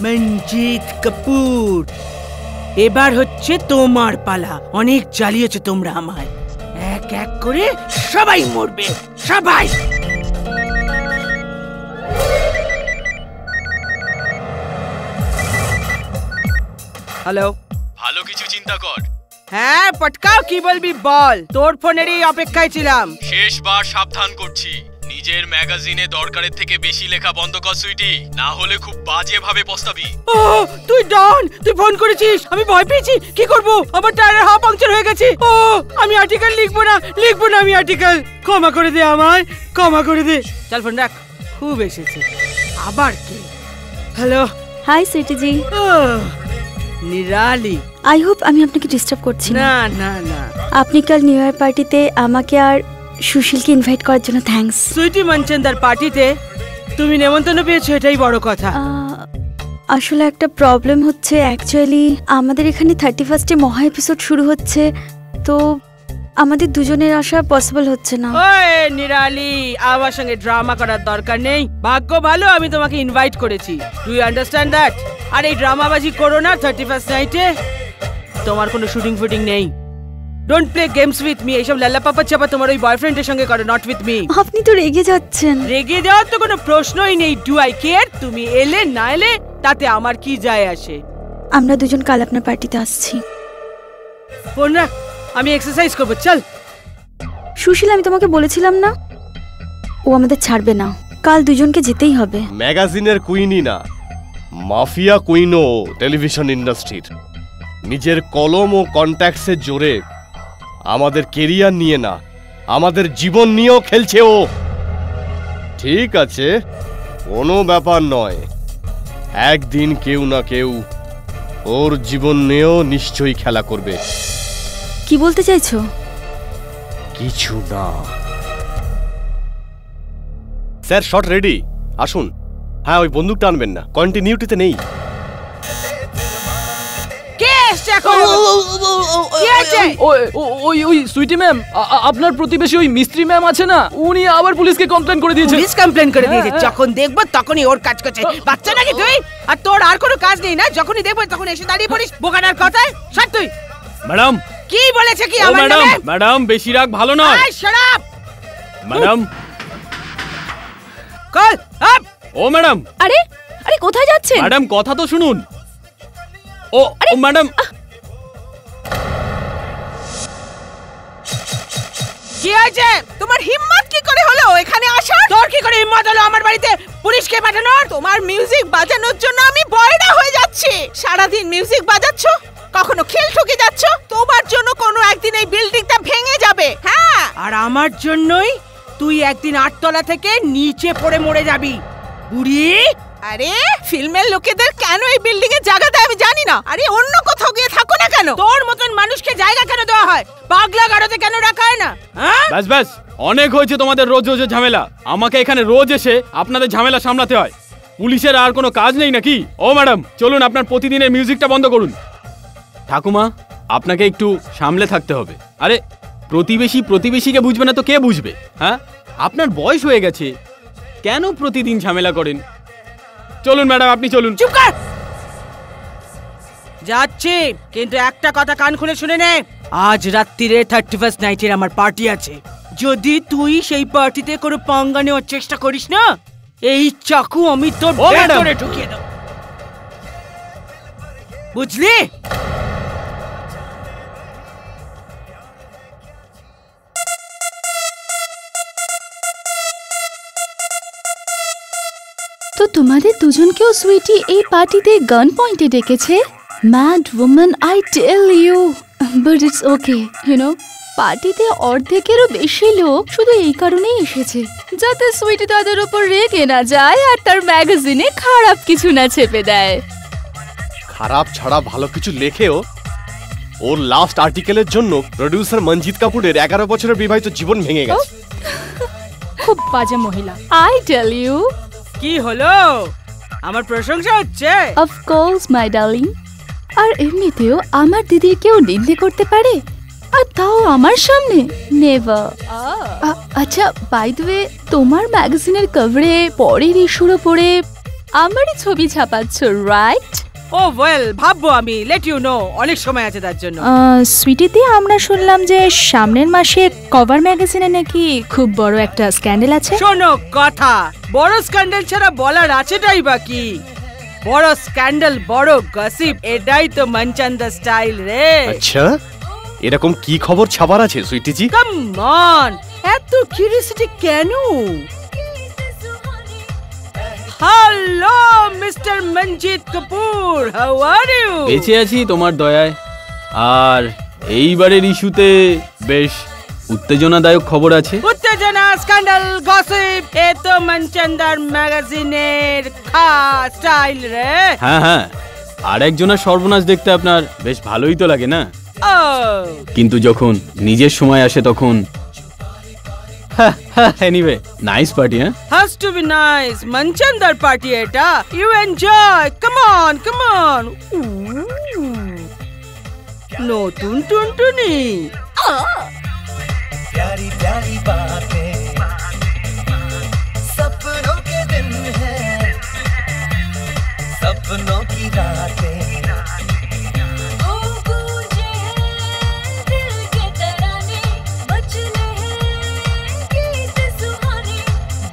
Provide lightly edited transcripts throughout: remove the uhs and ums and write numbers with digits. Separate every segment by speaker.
Speaker 1: মঞ্জিত কাপুর, এবার হচ্ছে তোমার পালা। অনেক জ্বালিয়েছো তোমরা আমায়, এক এক করে সবাই মরবে, সবাই। হ্যালো,
Speaker 2: ভালো কিছু চিন্তা কর।
Speaker 1: হ্যাঁ পটকাও, কি বলবি বল, তোর ফোনেরই অপেক্ষায় ছিলাম।
Speaker 2: শেষবার সাবধান করছি, নিজের ম্যাগাজিনে দরকারের থেকে বেশি লেখা বন্ধ কর সুইটি, না হলে খুব বাজে ভাবে পস্তাবি।
Speaker 1: ও তুই ডন, তুই ফোন করেছিস, আমি ভয় পেয়েছি। কি করব, আমার টায়ারের হাওয়া পাংচার হয়ে গেছে। ও আমি আর্টিকেল লিখবো না আমি আর্টিকেল। ক্ষমা করে দে আমায়, ক্ষমা করে দে। চল ফোন রাখ, খুব এসেছে। আবার কি? Hello.
Speaker 3: Hi sweetie ji.
Speaker 1: Nirali,
Speaker 3: I hope আমি আপনাকে ডিস্টার্ব করছি না।
Speaker 1: না না না,
Speaker 3: আপনি কাল নিউ ইয়ার পার্টিতে আমাকে আর সুশীলকে ইনভাইট করার জন্য থ্যাঙ্কস।
Speaker 1: সুইটি মঞ্চন্দার পার্টিতে তুমি নেমন্তন্ন পেয়েছো, এটাই বড় কথা।
Speaker 3: আসলে একটা প্রবলেম হচ্ছে, অ্যাকচুয়ালি আমাদের এখানে 31 মহা এপিসোড শুরু হচ্ছে, তো আমাদের দুজনের আসা পসিবল হচ্ছে না।
Speaker 1: ওই নিরালি, আমার সঙ্গে ড্রামা করার দরকার নেই। ভাগ্য ভালো আমি তোমাকে ইনভাইট করেছি। Do you understand that? আর এই ড্রামাবাজি করো না 31st নাইটে। তোমার কোনো শুটিং ফুটিং নেই। Don't play games with me. এইসব লাল্লা পাপা চাপা তোমার ওই বয়ফ্রেন্ডের সঙ্গে করো, নট উইথ মি।
Speaker 3: আপনি তো রেগে যাচ্ছেন।
Speaker 1: রেগে যাওয়ার তো কোনো প্রশ্নই নেই। Do eye care? তুমি এলে না এলে তাতে আমার কি যায় আসে?
Speaker 3: আমরা দুজন কাল আপনার পার্টিতে আসছি।
Speaker 1: ফোন রাখ, আমি এক্সারসাইজ করবো, চল।
Speaker 3: সুশীল, আমি তোমাকে বলেছিলাম না ও আমাদের ছাড়বে না। কাল দুজনকে যেতেই হবে।
Speaker 4: ম্যাগাজিনের কুইনই না, মাফিয়া কুইনও টেলিভিশন ইন্ডাস্ট্রির। নিজের কলম ও কন্ট্যাক্টসের জোরে আমাদের কেরিয়ার নিয়ে না, আমাদের জীবন নিয়েও খেলছে ও। ঠিক আছে, কোনো ব্যাপার নয়, একদিন কেউ না কেউ ওর জীবন নিয়েও নিশ্চয়ই খেলা করবে।
Speaker 3: কি বলতে চাইছো?
Speaker 4: কিছু না। স্যার, শট রেডি, আসুন। হ্যাঁ, ওই বন্দুকটা আনবেন না, কন্টিনিউটিতে নেই।
Speaker 5: ওই সুইটি ম্যাম, আপনার প্রতিবেশী ওই মিস্ত্রি ম্যাম আছে না, উনি আবার পুলিশকে কমপ্লেন করে দিয়েছে।
Speaker 1: পুলিশ কমপ্লেন করে দিয়েছে? যখন দেখবো তখনই ওর কাজ করছে। বাচ্চা নাকি তুই? আর তোর আর কোনো কাজ নেই না? যখনই দেখবো তখন এসে দাঁড়িয়ে পড়িস বোকাটার কথায়। সর তুই।
Speaker 2: ম্যাডাম,
Speaker 1: কি বলেছে কি আমার নামে?
Speaker 2: ম্যাডাম বেশি রাগ ভালো নয়।
Speaker 1: এই shut up
Speaker 2: madam.
Speaker 1: Call up.
Speaker 2: ও ম্যাডাম।
Speaker 3: আরে আরে কোথায় যাচ্ছেন?
Speaker 2: ম্যাডাম কথা তো শুনুন। ও ম্যাডাম।
Speaker 1: কি হয়েছে? তোমার হিম্মত কি করে হলো এখানে আসার? তোর কি করে হিম্মত হলো আমার বাড়িতে পুলিশকে পাঠানোর? তোমার মিউজিক বাজানোর জন্য আমি বয়রা হয়ে যাচ্ছি। সারাদিন মিউজিক বাজাচ্ছ, কখনো খেল ঠকে যাচ্ছ। তোমার জন্য কোনো একদিন এই বিল্ডিংটা ভেঙে যাবে। হ্যাঁ, আর আমার জন্যই তুই একদিন 8 তলা থেকে নিচে পড়ে মরে যাবি বুড়ি। আরে ফিল্মের লোকেদের কেন এই বিল্ডিং এ জায়গা দেয় আমি জানি না। আরে অন্য কোথাও গিয়ে থাকো না কেন? তোর মতন মানুষকে জায়গা কেন দেওয়া হয়? পাগলা গাড়োতে কেন রাখা হয় না?
Speaker 2: ব্যাস ব্যাস, অনেক হয়েছে তোমাদের রোজ রোজ ঝামেলা। আমাকে এখানে রোজ এসে আপনাদের ঝামেলা সামলাতে হয়। পুলিশের আর কোনো কাজ নেই নাকি? ও ম্যাডাম, চলুন আপনার প্রতিদিনের মিউজিকটা বন্ধ করুন। ঠাকুমা, আপনাকে একটু সামলে থাকতে হবে। আরে প্রতিবেশীকে বুঝবে না তো কে বুঝবে? হ্যাঁ, আপনার বয়স হয়ে গেছে, কেন প্রতিদিন ঝামেলা করেন? চলুন ম্যাডাম, আপনি চলুন।
Speaker 1: চুপ কর। যাচ্ছি, কিন্তু একটা কথা কান খুলে শুনে নে। আজ রাত্রিরে 31st নাইটের আমার পার্টি আছে। যদি তুই সেই পার্টিতে কোনো পাঙ্গা নেওয়ার চেষ্টা করিস না, এই চাকু আমি তোর ভেতরে ঢুকিয়ে দেব, বুঝলি?
Speaker 3: তো তোমাদের দুজনকেও সুইটি এই পার্টিতে গান পয়েন্টে ডেকেছে? Mad woman, I tell you. But it's okay, you know, পার্টিতে অর্ধেকেরও বেশি লোক শুধু এই কারণেই এসেছে যাতে সুইটি তাদের উপর রেগে না যায় আর তার ম্যাগাজিনে খারাপ কিছু না চেপে দেয়।
Speaker 4: খারাপ ছাড়া ভালো কিছু লেখেও ওর লাস্ট আর্টিকেলের জন্য প্রোডিউসার মঞ্জিত কাপুরের 11 বছরের বিবাহিত জীবন ভেঙে গেছে।
Speaker 3: খুব বাজে মহিলা, আই টেল ইউ।
Speaker 1: কি হলো? আমার প্রশংসা হচ্ছে?
Speaker 3: Of course my darling. আর এমনিতেও আমার দিদির কেউ নিন্দে করতে পারে, আর তাও আমার সামনে? নেভার। আচ্ছা, বাই দ্য ওয়ে, তোমার ম্যাগাজিনের কভারে পরের ইস্যুর ওপরে আমারই ছবি ছাপাচ্ছ, রাইট?
Speaker 1: ও ওয়েল, ভাববো আমি, লেট ইউ নো, অনেক সময় আছে তার জন্য।
Speaker 6: সুইটিতে আমরা শুনলাম যে সামনের মাসে কভার ম্যাগাজিনে নাকি খুব বড় একটা স্ক্যান্ডেল আছে।
Speaker 1: শোনো কথা, বড় স্ক্যান্ডাল ছাড়া বলার আছেটাই বাকি। বড় স্ক্যান্ডাল, বড় গসিপ, এটাই তো মঞ্চন্দা স্টাইল রে।
Speaker 4: আচ্ছা, এরকম কি খবর ছাপার আছে সুইটিজি?
Speaker 1: কাম অন, এত কিউরিওসিটি কেন? Hello mister Manjit Kapoor, how are you?
Speaker 2: বেঁচে আছি তোমার দয়ায়। আর এইবারের ইস্যুতে বেশ উত্তেজনাদায়ক খবর আছে।
Speaker 1: উত্তেজনা, স্ক্যান্ডাল, গসিপ, এ তো মঞ্চন্দার ম্যাগাজিনের খাস স্টাইল রে।
Speaker 2: হ্যাঁ হ্যাঁ, আর একজনের সর্বনাশ দেখতে আপনার বেশ ভালোই তো লাগে না? কিন্তু যখন নিজের সময় আসে তখন এনিওয়ে, নাইস পার্টি। হ্যাঁ,
Speaker 1: has to be nice. মঞ্চন্দার পার্টি এটা, you enjoy, come on, come on. নতুন টুনটুনি।
Speaker 7: प्यारी प्यारी बातें, सपनों के दिन हैं, सपनों की रातें।
Speaker 8: ओ गूंजे हैं दिल के तराने, मचले हैं गीत सुहाने।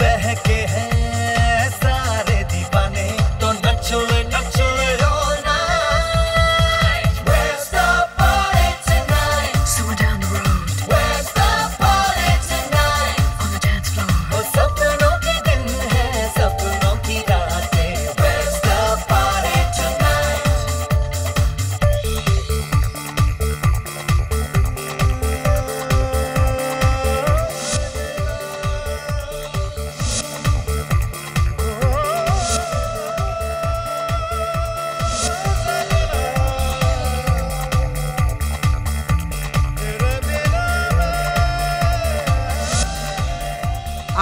Speaker 7: बहके हैं सारे दीवाने, तो नचो नचो all night. Where's the party tonight?
Speaker 8: Someone down the road
Speaker 7: Where's the party tonight?
Speaker 8: on the dance floor.
Speaker 7: वो सपनों के दिन हैं, सपनों की रातें। Where's the party tonight?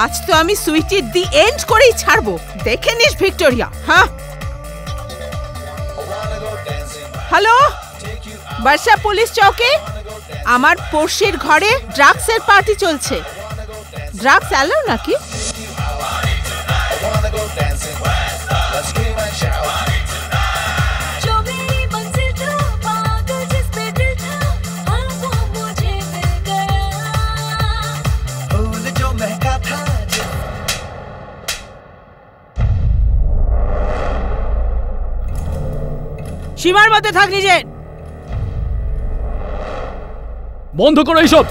Speaker 1: আজ তো আমি সুইটি দি এন্ড করেই ছাড়বো, দেখে নিস ভিক্টোরিয়া। হ্যাঁ, হ্যালো বর্ষা পুলিশ চৌকি, আমার পড়শির ঘরে ড্রাগসের পার্টি চলছে। ড্রাগস অ্যালাউ নাকি?
Speaker 8: जो मेरी मंजिल था, पागल जिस पे दिल था, हाँ वो मुझे मिल गया।
Speaker 7: फूल जो महका था,
Speaker 1: সীমার মধ্যে থাক নিজে।
Speaker 5: বন্ধ করো এইসব।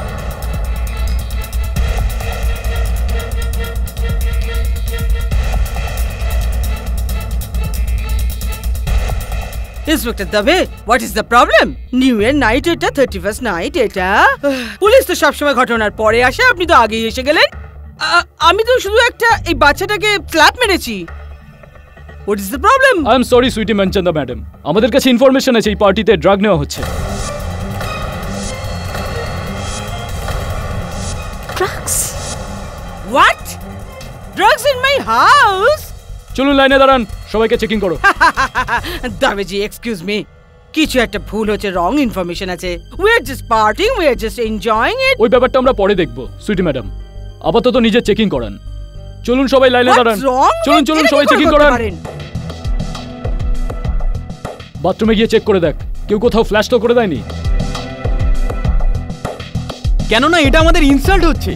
Speaker 1: Inspector Deb, what is the problem? New year night এটা, 31st নাইট এটা। পুলিশ তো সবসময় ঘটনার পরে আসে, আপনি তো আগেই এসে গেলেন। আমি তো শুধু একটা এই বাচ্চাটাকে স্ল্যাপ মেরেছি। What is the problem?
Speaker 5: I am sorry sweetie Manchanda madam, আমাদের কাছে ইনফরমেশন আছে এই পার্টিতে ড্রাগ নেওয়া হচ্ছে।
Speaker 3: Drugs?
Speaker 1: What? Drugs in my house?
Speaker 5: চলুন লাইনে দাঁড়ান, সবাইকে চেকিং করো।
Speaker 1: দাবেজি, এক্সকিউজ মি, কিছু একটা ভুল হচ্ছে, রং ইনফরমেশন আছে। We are just parting, we are just enjoying it.
Speaker 5: ওই ব্যাপারটা আমরা পরে দেখবো সুইটি ম্যাডাম, আপাতত নিজে চেকিং করান। চলুন সবাই লাইনে দাঁড়ান, চলুন চলুন সবাই চেকিং করান। বাথরুমে গিয়ে চেক করে দেখ, কেউ কোথাও ফ্ল্যাশ তো করে দেয়নি।
Speaker 2: কেননা এটা আমাদের ইনসাল্ট হচ্ছে।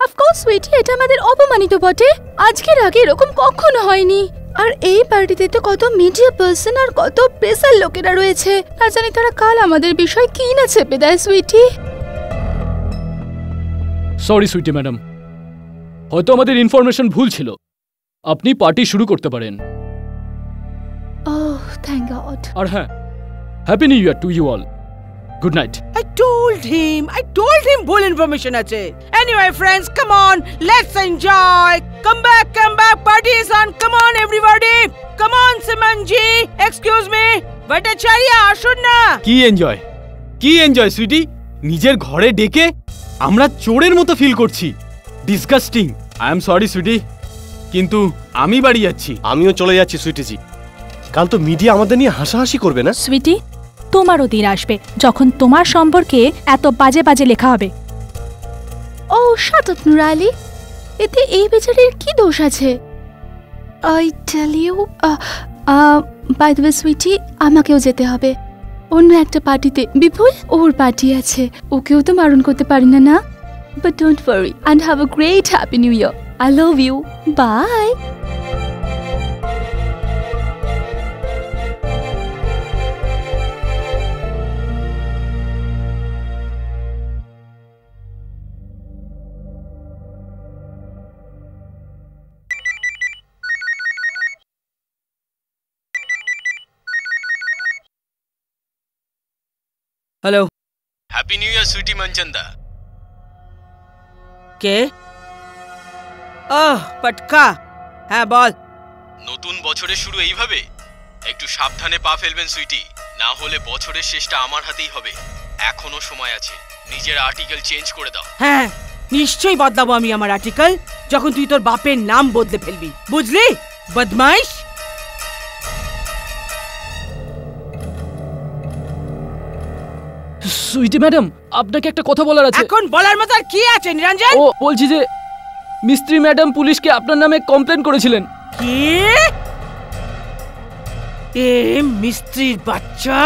Speaker 3: অফকোর্স সুইটি, এটা আমাদের অপমানিত বটে। আজকের আগে এরকম কখনো হয়নি। আর এই পার্টিতে তো কত মিডিয়া পার্সন আর কত প্রেসার লোকেরা রয়েছে, না জানি তারা কাল আমাদের বিষয় কি না চেপে দেয়। সুইটি,
Speaker 5: সরি সুইটি ম্যাডাম, হয়তো আমাদের ইনফরমেশন ভুল ছিল। আপনি পার্টি শুরু করতে পারেন।
Speaker 3: ওহ থ্যাংক গড।
Speaker 5: আর হ্যাঁ, happy new year to you all. Good night.
Speaker 1: I told him ভুল ইনফরমেশন আছে। Anyway friends, come on, let's enjoy. Come back, party is on. Come on everybody. Come on Simanji, excuse me. Bhattacharya, আসুন না।
Speaker 2: কি enjoy, কি enjoy Sweety? নিজের ঘরে ডেকে আমরা চোরের মতো ফিল করছি। Disgusting. I am sorry Sweety, কিন্তু আমি বাড়ি যাচ্ছি।
Speaker 4: আমিও চলে যাচ্ছি সুইটিজি। কাল তো মিডিয়া আমাদের নিয়ে হাসাহাসি করবে না?
Speaker 6: সুইটি, তোমারও দিন আসবে যখন তোমার সম্পর্কে এত বাজে বাজে লেখা হবে।
Speaker 3: ও শাট আপ নুরালি, এতে এই বেচারির কি দোষ আছে? I tell you, by the way, sweetie, আমাকেও যেতে হবে অন্য একটা পার্টিতে। বিপুল, ওর পার্টি আছে, ওকেও তো মারণ করতে পারি না, না? But don't worry and have a great happy new year. I love you. Bye.
Speaker 1: হ্যালো,
Speaker 2: happy new year sweetie Manchanda.
Speaker 1: কে? পটকা। হ্যাঁ বল।
Speaker 2: নতুন বছরের শুরু এইভাবে? একটু সাবধানে পা ফেলবেন সুইটি, না হলে বছরের শেষটা আমার হাতেই হবে। এখনো সময় আছে, নিজের আর্টিকেল চেঞ্জ করে দাও।
Speaker 1: হ্যাঁ, নিশ্চয়ই বদলাবো আমি আমার আর্টিকেল, যখন তুই তোর বাপের নাম বদলে ফেলবি, বুঝলি বদমাইশ?
Speaker 5: সুইটি ম্যাডাম, আপনাকে একটা কথা বলার আছে।
Speaker 1: এখন বলার মতো আর কি আছে নিরঞ্জন?
Speaker 5: ও বলছি যে মিস্ত্রি ম্যাডাম পুলিশকে আপনার নামে কমপ্লেন করেছিলেন।
Speaker 1: কি? এ মিস্ত্রির বাচ্চা!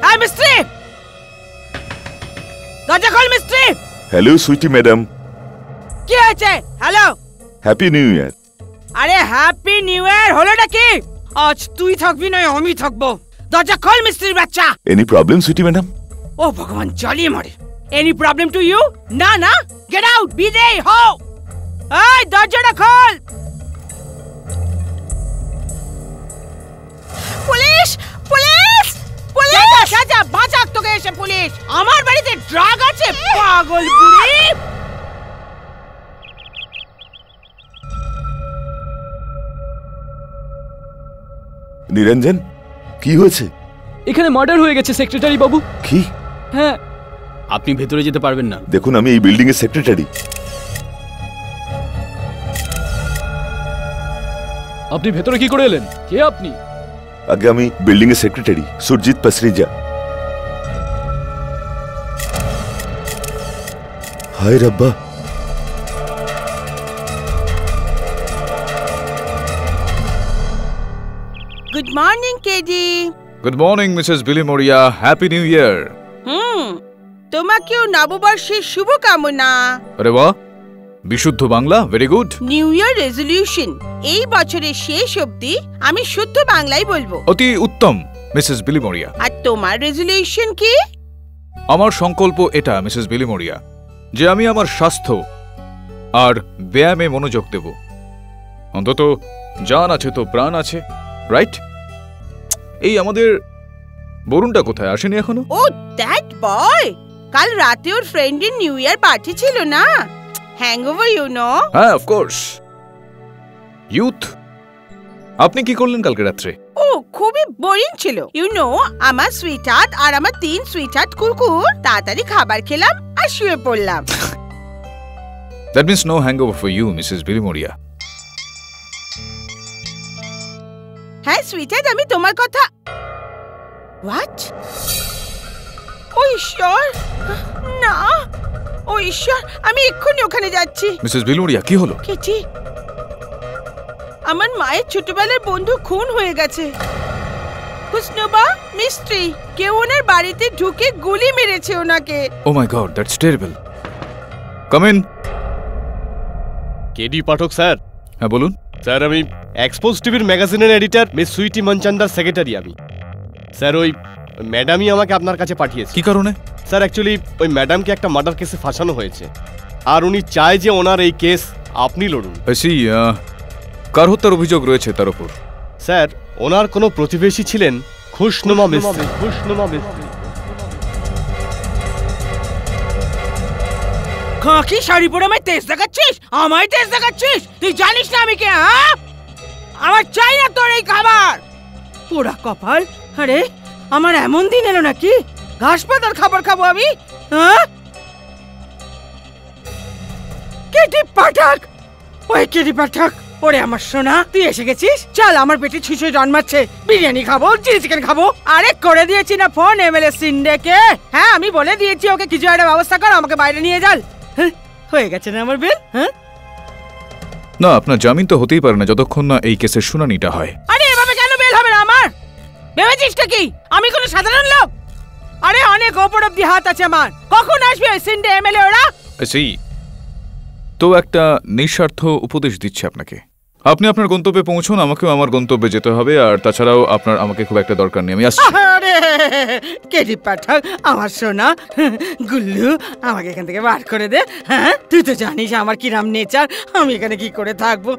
Speaker 1: এই মিস্ত্রি, দরজা খোল মিস্ত্রি।
Speaker 9: হ্যালো সুইটি ম্যাডাম,
Speaker 1: কি হয়েছে? হ্যালো,
Speaker 9: হ্যাপি নিউ ইয়ার।
Speaker 1: আরে হ্যাপি নিউ ইয়ার হলোটা কি? আজ তুই থাকবি না আমি থাকবো। দরজা খোল মিস্ত্রির বাচ্চা।
Speaker 9: Any problem sweetie madam?
Speaker 1: ও ভগবান, জ্বালিয়ে মারে। Any problem to you? না না, গেট আউট, বিদেয় হও। এই দরজাটা খোল। Police, police, police! যা বাঁচাক তোকে এসে পুলিশ। আমার বাড়িতে ড্রাগ আছে, পাগল বুড়ি।
Speaker 9: নিরঞ্জন, কি হয়েছে?
Speaker 5: এখানে মার্ডার হয়ে গেছে সেক্রেটারি বাবু।
Speaker 9: কি?
Speaker 5: হ্যাঁ।
Speaker 2: আপনি ভেতরে যেতে পারবেন না।
Speaker 9: দেখুন, আমি এই বিল্ডিং এর সেক্রেটারি।
Speaker 5: আপনি ভেতরে কি করে এলেন? কে আপনি?
Speaker 9: আগে আমি বিল্ডিং এর সেক্রেটারি সুরজিৎ পাসরিজা। হায় রব্বা!
Speaker 1: Good morning KD.
Speaker 10: Good morning Mrs Billimoria, happy new ইয়ার।
Speaker 1: তোমাকেও নববর্ষের শুভকামনা।
Speaker 10: আরে বাহ, বিশুদ্ধ Bangla, very good.
Speaker 1: New year resolution, এই বছরের শেষ অবধি আমি শুদ্ধ বাংলাই বলবো।
Speaker 10: অতি উত্তম মিসেস বিলি মরিয়া।
Speaker 1: আর তোমার রেজলিউশন কি?
Speaker 10: আমার সংকল্প এটা মিসেস বিলি মরিয়া, যে আমি আমার স্বাস্থ্য আর ব্যায়ামে মনোযোগ দেব। অন্তত জান আছে তো প্রাণ আছে, রাইট? এই আমাদের বরুণটা কোথায়, আসেনি এখনো?
Speaker 1: ও দ্যাট বয়, কাল রাতে ওর ফ্রেন্ডের নিউ ইয়ার পার্টি ছিল না, হ্যাংওভার ইউ নো।
Speaker 10: হ্যাঁ, অফ কোর্স। ইউথ, আপনি কি করলেন কালকে রাত্রে?
Speaker 1: ও খুবই বোরিং ছিল। ইউ নো, আমার সুইটহার্ট আর আমার 3 সুইটহার্ট কুকুর তাড়াতাড়ি খাবার খেলাম আর শুয়ে পড়লাম।
Speaker 10: That means no hangover for you Mrs Billimoria.
Speaker 1: হ্যাঁ সুইটহার্ট, আমি তোমার কথা। হোয়াট? ও ঈশ্বর, না, ও ঈশ্বর, আমি এক্ষুনি ওখানে যাচ্ছি।
Speaker 10: মিসেস বিলি মরিয়া, কি হলো?
Speaker 1: কেটি, আমার মায়ের ছোটবেলার বন্ধু খুন হয়ে গেছে। হুসনুবা মিস্ত্রি, কেউ ওনার বাড়িতে ঢুকে গুলি মেরেছে ওনাকে।
Speaker 10: Oh my god, that's terrible. Come in.
Speaker 4: KD Pathak sir.
Speaker 10: হ্যাঁ বলুন।
Speaker 4: স্যার, আমি এক্সপোজ টিভির ম্যাগাজিনের এডিটর মিস সুইটি মঞ্চন্দার সেক্রেটারি আমি। স্যার, ওই ম্যাডামই আমাকে আপনার কাছে পাঠিয়েছে।
Speaker 10: কি কারণে?
Speaker 4: স্যার, অ্যাকচুয়ালি ওই ম্যাডামকে একটা মার্ডার কেসে ফাঁসানো হয়েছে, আর উনি চায় যে ওনার এই কেস আপনি লড়ুন।
Speaker 10: সি, কার হত্যার অভিযোগ রয়েছে তার উপর?
Speaker 4: স্যার, ওনার কোনো প্রতিবেশী ছিলেন খুশনুমা মিস্ত্রি। খুশনুমা মিস্ত্রি।
Speaker 1: খাকি শাড়ি পরে আমায় তেজ দেখাচ্ছিস? আমায় তেজ দেখাচ্ছিস? তুই জানিস না আমি কে? হ্যাঁ, আমার চাই না তোর এই খাবার। পোড়া কপাল। আরে আমার এমন দিন এলো নাকি ঘাস পাতার খাবার খাবো আমি? হ্যাঁ, কেটি পাঠক, ওই কেটি পাঠক, ওরে আমার সোনা, তুই এসে গেছিস। চল, আমার পেটে ছুঁচো জন্মাচ্ছে। বিরিয়ানি খাবো, চিলি চিকেন খাবো। আরে করে দিয়েছি না ফোন এমএলএ সিন্ডেকে। হ্যাঁ, আমি বলে দিয়েছি ওকে কিছু একটা ব্যবস্থা কর, আমাকে বাইরে নিয়ে যান। হয়ে গেছে না আমার বিল?
Speaker 10: না, আপনার জামিন তো হতেই পারে না যতক্ষণ না এই কেসের শুনানিটা হয়।
Speaker 1: আরে এভাবে কেন বেল হবে না আমার? ভেবেছিসটা কি আমি কোনো সাধারণ লোক? আরে অনেক ওপর অব্দি হাত আছে আমার। কখন আসবে ওই সিন্ডে এমএলএ ওরা?
Speaker 10: সেই তো একটা নিঃস্বার্থ উপদেশ দিচ্ছে আপনাকে। আপনি আপনার গন্তব্যে পৌঁছুন, আমাকেও আমার গন্তব্যে যেতে হবে। আর তাছাড়াও আপনার আমাকে খুব একটা দরকার নেই, আমি আসছি।
Speaker 1: আরে কেডি পাঠক, আমার সোনা গুল্লু, আমাকে এখান থেকে বার করে দে। হ্যাঁ, তুই তো জানিস আমার কিরাম নেচার। আমি এখানে কি করে থাকবো?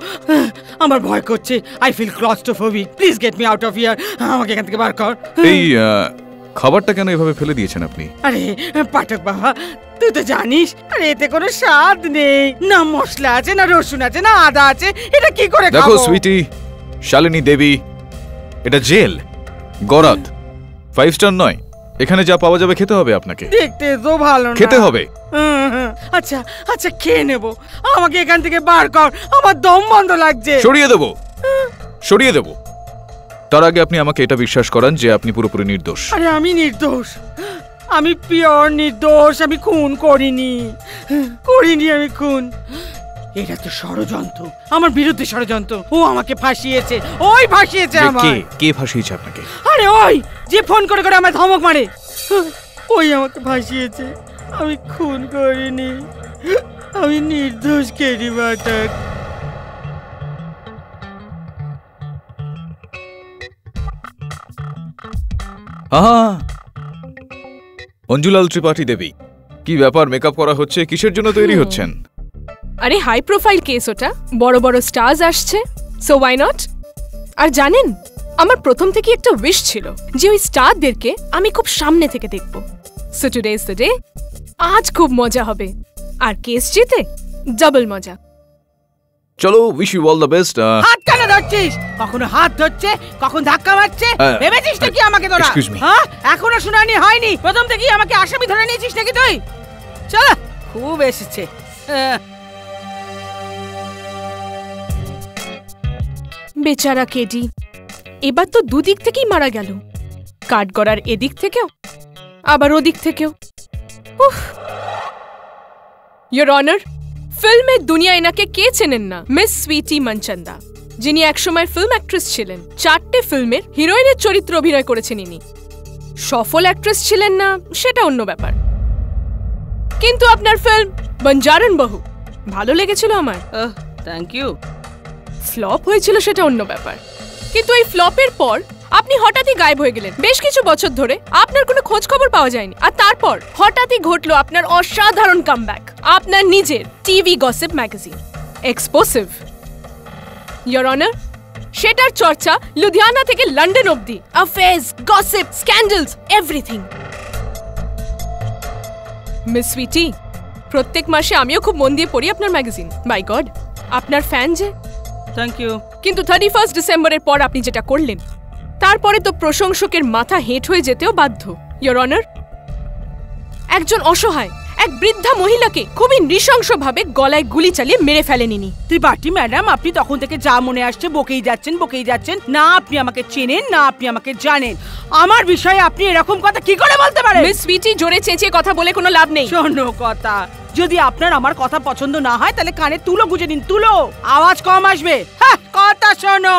Speaker 1: আমার ভয় করছে। I feel claustrophobic. Please get me out of here. আমাকে এখান থেকে বার কর।
Speaker 10: এই খাবারটা কেন এভাবে ফেলে দিয়েছেন আপনি?
Speaker 1: আরে পাঠক বাবা, তুই তো জানিস, আরে এতে কোনো স্বাদ নেই। না মশলা আছে, না রসুন আছে, না আদা আছে। এটা কি করে খাবো?
Speaker 10: দেখো সুইটি, শালিনী দেবী, এটা জেল, গরাদ, 5 স্টার নয়। এখানে যা পাওয়া যাবে খেতে হবে আপনাকে।
Speaker 1: দেখতে তো ভালো না।
Speaker 10: খেতে হবে।
Speaker 1: আচ্ছা আচ্ছা, খেয়ে নেবো। আমাকে এখান থেকে বার কর, আমার দম বন্ধ লাগছে।
Speaker 10: সরিয়ে দেবো, সরিয়ে দেবো। তার আগে আপনি আমাকে এটা বিশ্বাস করান যে আপনি পুরোপুরি নির্দোষ।
Speaker 1: আরে আমি নির্দোষ, আমি পিওর নির্দোষ। আমি খুন করিনি, আমি খুন। এটা তো ষড়যন্ত্র, আমার বিরুদ্ধে ষড়যন্ত্র। ও আমাকে ফাঁসিয়েছে, ওই ফাঁসিয়েছে আমাকে।
Speaker 10: কে ফাঁসিয়েছে আপনাকে?
Speaker 1: আরে ওই যে ফোন করে করে আমার ধমক মারে, ওই আমাকে ফাঁসিয়েছে। আমি খুন করিনি, আমি নির্দোষ। কেডি পাঠক,
Speaker 10: অঞ্জুলাল ত্রিপাঠী দেবী, কি ব্যাপার? মেকআপ করা হচ্ছে, কিসের জন্য তৈরি হচ্ছেন?
Speaker 11: আরে হাই প্রোফাইল কেস ওটা, বড় বড় স্টার্স আসছে, সো ওয়াই নট। আর জানেন, আমার প্রথম থেকে একটা উইশ ছিল যে ওই স্টারদেরকে আমি খুব সামনে থেকে দেখব। So today is the day. আজ খুব মজা হবে, আর কেস জিতে ডাবল মজা।
Speaker 10: চলো, wish you all the best.
Speaker 1: হাত কেন ধরছিস? কখনো হাত ধরছে, কখন ধাক্কা মারছে। ভেবেছিস নাকি আমাকে তোরা? হ্যাঁ, এখনো শুনানি হয়নি। প্রথম থেকেই আমাকে আসামি ধরে নিয়েছিস নাকি তুই? চল, খুব এসেছে।
Speaker 11: বেচারা কেডি, এবার তো দুদিক থেকেই মারা গেল। কাঠগড়ার এদিক থেকেও, আবার ওদিক থেকেও। ইয়োর অনার, ফিল্মের দুনিয়া এনাকে কে চেনেন না? মিস সুইটি মনচন্দা, যিনি একসময় ফিল্ম অ্যাক্ট্রেস ছিলেন। 4টে ফিল্মের হিরোইনের চরিত্র অভিনয় করেছেন ইনি। সফল অ্যাক্ট্রেস ছিলেন না সেটা অন্য ব্যাপার, কিন্তু আপনার ফিল্ম বঞ্জারন বহু ভালো লেগেছিল আমার।
Speaker 1: Thank you.
Speaker 11: ফ্লপ হয়েছিল সেটা অন্য ব্যাপার, কিন্তু এই ফ্লপের পর আপনি হঠাৎই গায়েব হয়ে গেলেন। বেশ কিছু বছর ধরে আপনার কোনো খোঁজ খবর পাওয়া যায়নি। আর তারপর হঠাৎই ঘটলো আপনার অসাধারণ কামব্যাক, আপনার নিজের টিভি গসিপ ম্যাগাজিন এক্সপোসিভ। ইয়োর অনার, সেটার চর্চা লুধিয়ানা থেকে লন্ডন অবধি। Affairs, gossip, scandals, everything. Miss Sweety, প্রত্যেক মাসে আমিও খুব মন দিয়ে পড়ি আপনার ম্যাগাজিন। বাই গড, আপনার ফ্যান যে।
Speaker 1: Thank you.
Speaker 11: কিন্তু 31 ডিসেম্বরের পর আপনি যেটা করলেন, তারপরে তো প্রশংসকের মাথা হেঁট হয়ে যেতেও বাধ্য। ইয়োর অনার, একজন অসহায় এক বৃদ্ধা মহিলাকে খুবই নৃশংসভাবে গলায় গুলি চালিয়ে মেরে ফেলেন ইনি।
Speaker 1: ত্রিপাঠী ম্যাডাম, আপনি তখন থেকে যা মনে আসছে বকেই যাচ্ছেন। না আপনি আমাকে চেনেন, না আপনি আমাকে জানেন। আমার বিষয়ে আপনি এরকম কথা কি করে বলতে পারেন?
Speaker 11: মিস সুইটি, জোরে চেঁচিয়ে কথা বলে কোনো লাভ নেই।
Speaker 1: শোনো কথা, যদি আপনার আমার কথা পছন্দ না হয় তাহলে কানে তুলো গুঁজে দিন, তুলো। আওয়াজ কম আসবে। হ্যাঁ, কথা শোনো।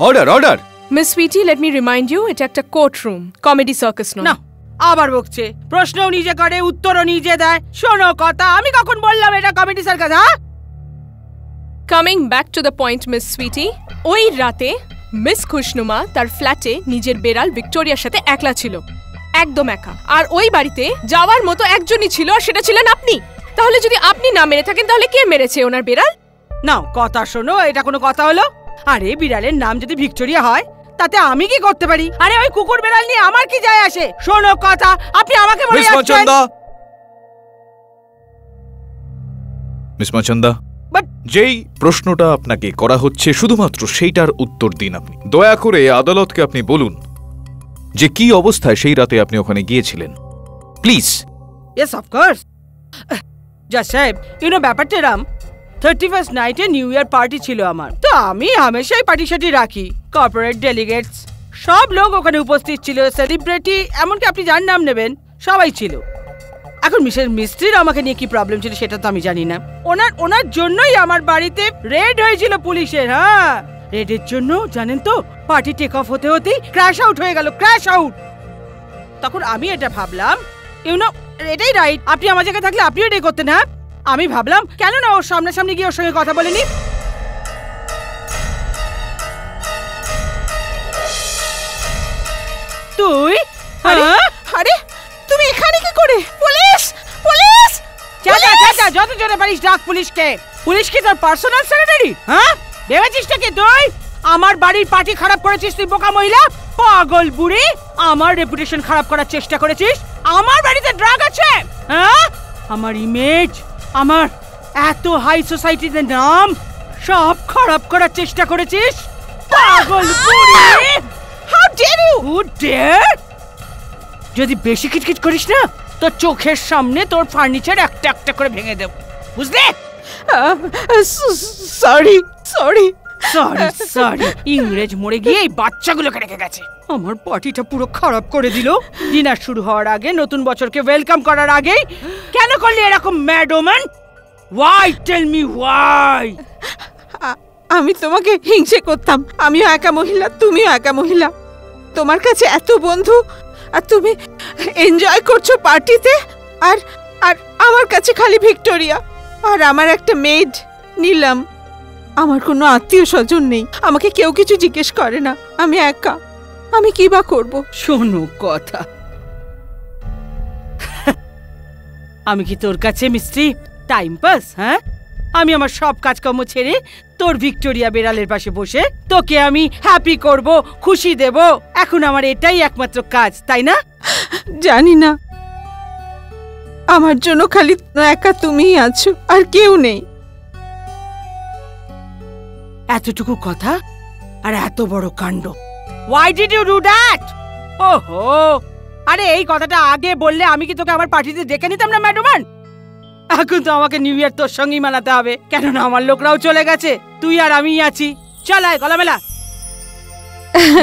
Speaker 10: Order, order.
Speaker 11: Miss Sweety, let me remind you, এটা একটা কোর্ট রুম, কমেডি সার্কাস নয়।
Speaker 1: না, আবার বকছে। প্রশ্নও নিজে করে, উত্তরও নিজে দেয়। শোনো কথা, আমি কখন বললাম এটা কমেডি সার্কাস? হ্যাঁ,
Speaker 11: coming back to the point miss Sweety, ওই রাতে মিস খুশনুমা তার ফ্ল্যাটে নিজের বেড়াল ভিক্টোরিয়ার সাথে একলা ছিল, একদম একা। আর ওই বাড়িতে যাওয়ার মতো একজনই ছিল, আর সেটা ছিলেন আপনি। তাহলে যদি আপনি না মেরে থাকেন, তাহলে কে মেরেছে ওনার বেড়াল?
Speaker 1: নাও কথা শোনো, এটা কোনো কথা হলো? আরে বিড়ালের নাম যদি ভিক্টোরিয়া হয় তাতে আমি কি করতে পারি? আরে ওই কুকুর বেড়াল নিয়ে আমার কি যায় আসে? শোনো কথা, আপনি আমাকে বলে যাচ্ছেন।
Speaker 10: মিস মচন্দা, যেই প্রশ্নটা আপনাকে করা হচ্ছে শুধুমাত্র সেইটার উত্তর দিন আপনি। দয়া করে আদালতকে আপনি বলুন যে কি অবস্থায় সেই রাতে আপনি ওখানে গিয়েছিলেন, প্লিজ।
Speaker 1: Yes, of course. জাজ সাহেব, ব্যাপারটা এরম, 31st নাইটে নিউ ইয়ার পার্টি ছিল আমার, তো আমি হামেশাই পার্টি সার্টি রাখি। কর্পোরেট ডেলিগেটস সব লোক ওখানে উপস্থিত ছিল, সেলিব্রিটি এমনকি আপনি যার নাম নেবেন সবাই ছিল। এখন মিসেস মিস্ত্রির আমাকে নিয়ে কি প্রবলেম ছিল সেটা তো আমি জানি না। ওনার জন্যই আমার বাড়িতে রেড হয়েছিল পুলিশের। হ্যাঁ, রেডের জন্য জানেন তো পার্টি টেক অফ হতে হতেই ক্র্যাশ আউট হয়ে গেল, ক্র্যাশ আউট। তখন আমি এটা ভাবলাম, এটাই রাইট, আপনি আমার জায়গায় থাকলে আপনিও এটাই করতেন। হ্যাঁ, আমি ভাবলাম কেন না ওর সামনাসামনি গিয়ে ওর সঙ্গে কথা বলিনি। তুই আরে তুমি এখানে কি করে? Police police! যা যত জোরে পারিস ডাক পুলিশকে। পুলিশ কি তোর পার্সোনাল সেক্রেটারি? হ্যাঁ, ভেবেছিস কি তুই আমার বাড়ির পার্টি খারাপ করেছিস? তুই বোকা মহিলা, পাগল বুড়ি, আমার রেপুটেশন খারাপ করার চেষ্টা করেছিস। আমার বাড়িতে ড্রাগ আছে, হ্যাঁ, আমার ইমেজ, আমার এত হাই সোসাইটিতে নাম সব খারাপ করার চেষ্টা করেছিস। পাগল বুড়ি! How dare you! Who dare! যদি বেশি কিচকিচ করিস না তোর চোখের সামনে তোর ফার্নিচার একটা একটা করে ভেঙে দেব, বুঝলে? Sorry sorry sorry sorry. ইংরেজ মরে গিয়ে এই বাচ্চাগুলোকে রেখে গেছে, আমার পার্টিটা পুরো খারাপ করে দিল। ডিনার শুরু হওয়ার আগে, নতুন বছরকে ওয়েলকাম করার আগে কেন করলি এরকম ম্যাডোম্যান? Why, tell me why?
Speaker 12: আমি তোমাকে হিংসে করতাম। আমিও একা মহিলা, তুমিও একা মহিলা, তোমার কাছে এত বন্ধু, আর তুমি এনজয় করছো পার্টিতে, আর আর আমার কাছে খালি ভিক্টোরিয়া আর আমার একটা মেড নিলাম। আমার কোনো আত্মীয় স্বজন নেই, আমাকে কেউ কিছু জিজ্ঞেস করে না, আমি একা, আমি কি বা করবো?
Speaker 1: শোনো কথা, আমি কি তোর কাছে মিস্ত্রি টাইম পাস? হ্যাঁ, আমি আমার সব কাজকর্ম ছেড়ে তোর ভিক্টোরিয়া বেড়ালের পাশে বসে তোকে আমি হ্যাপি করব, খুশি দেব। এখন আমার এটাই একমাত্র কাজ, তাই না?
Speaker 12: জানি না, আমার জন্য খালি একা তুমিই আছো, আর কেউ নেই।
Speaker 1: এতটুকু কথা আর এত বড় কাণ্ড। Why did you do that? ওহো, আরে এই কথাটা আগে বললে আমি কি তোকে আমার পার্টিতে ডেকে নিতাম না ম্যাডামান? এখন তো আমাকে নিউ ইয়ার তোর সঙ্গেই মানাতে হবে, কেননা আমার লোকরাও চলে গেছে, তুই আর আমিই আছি। চল আয় গলা মেলা।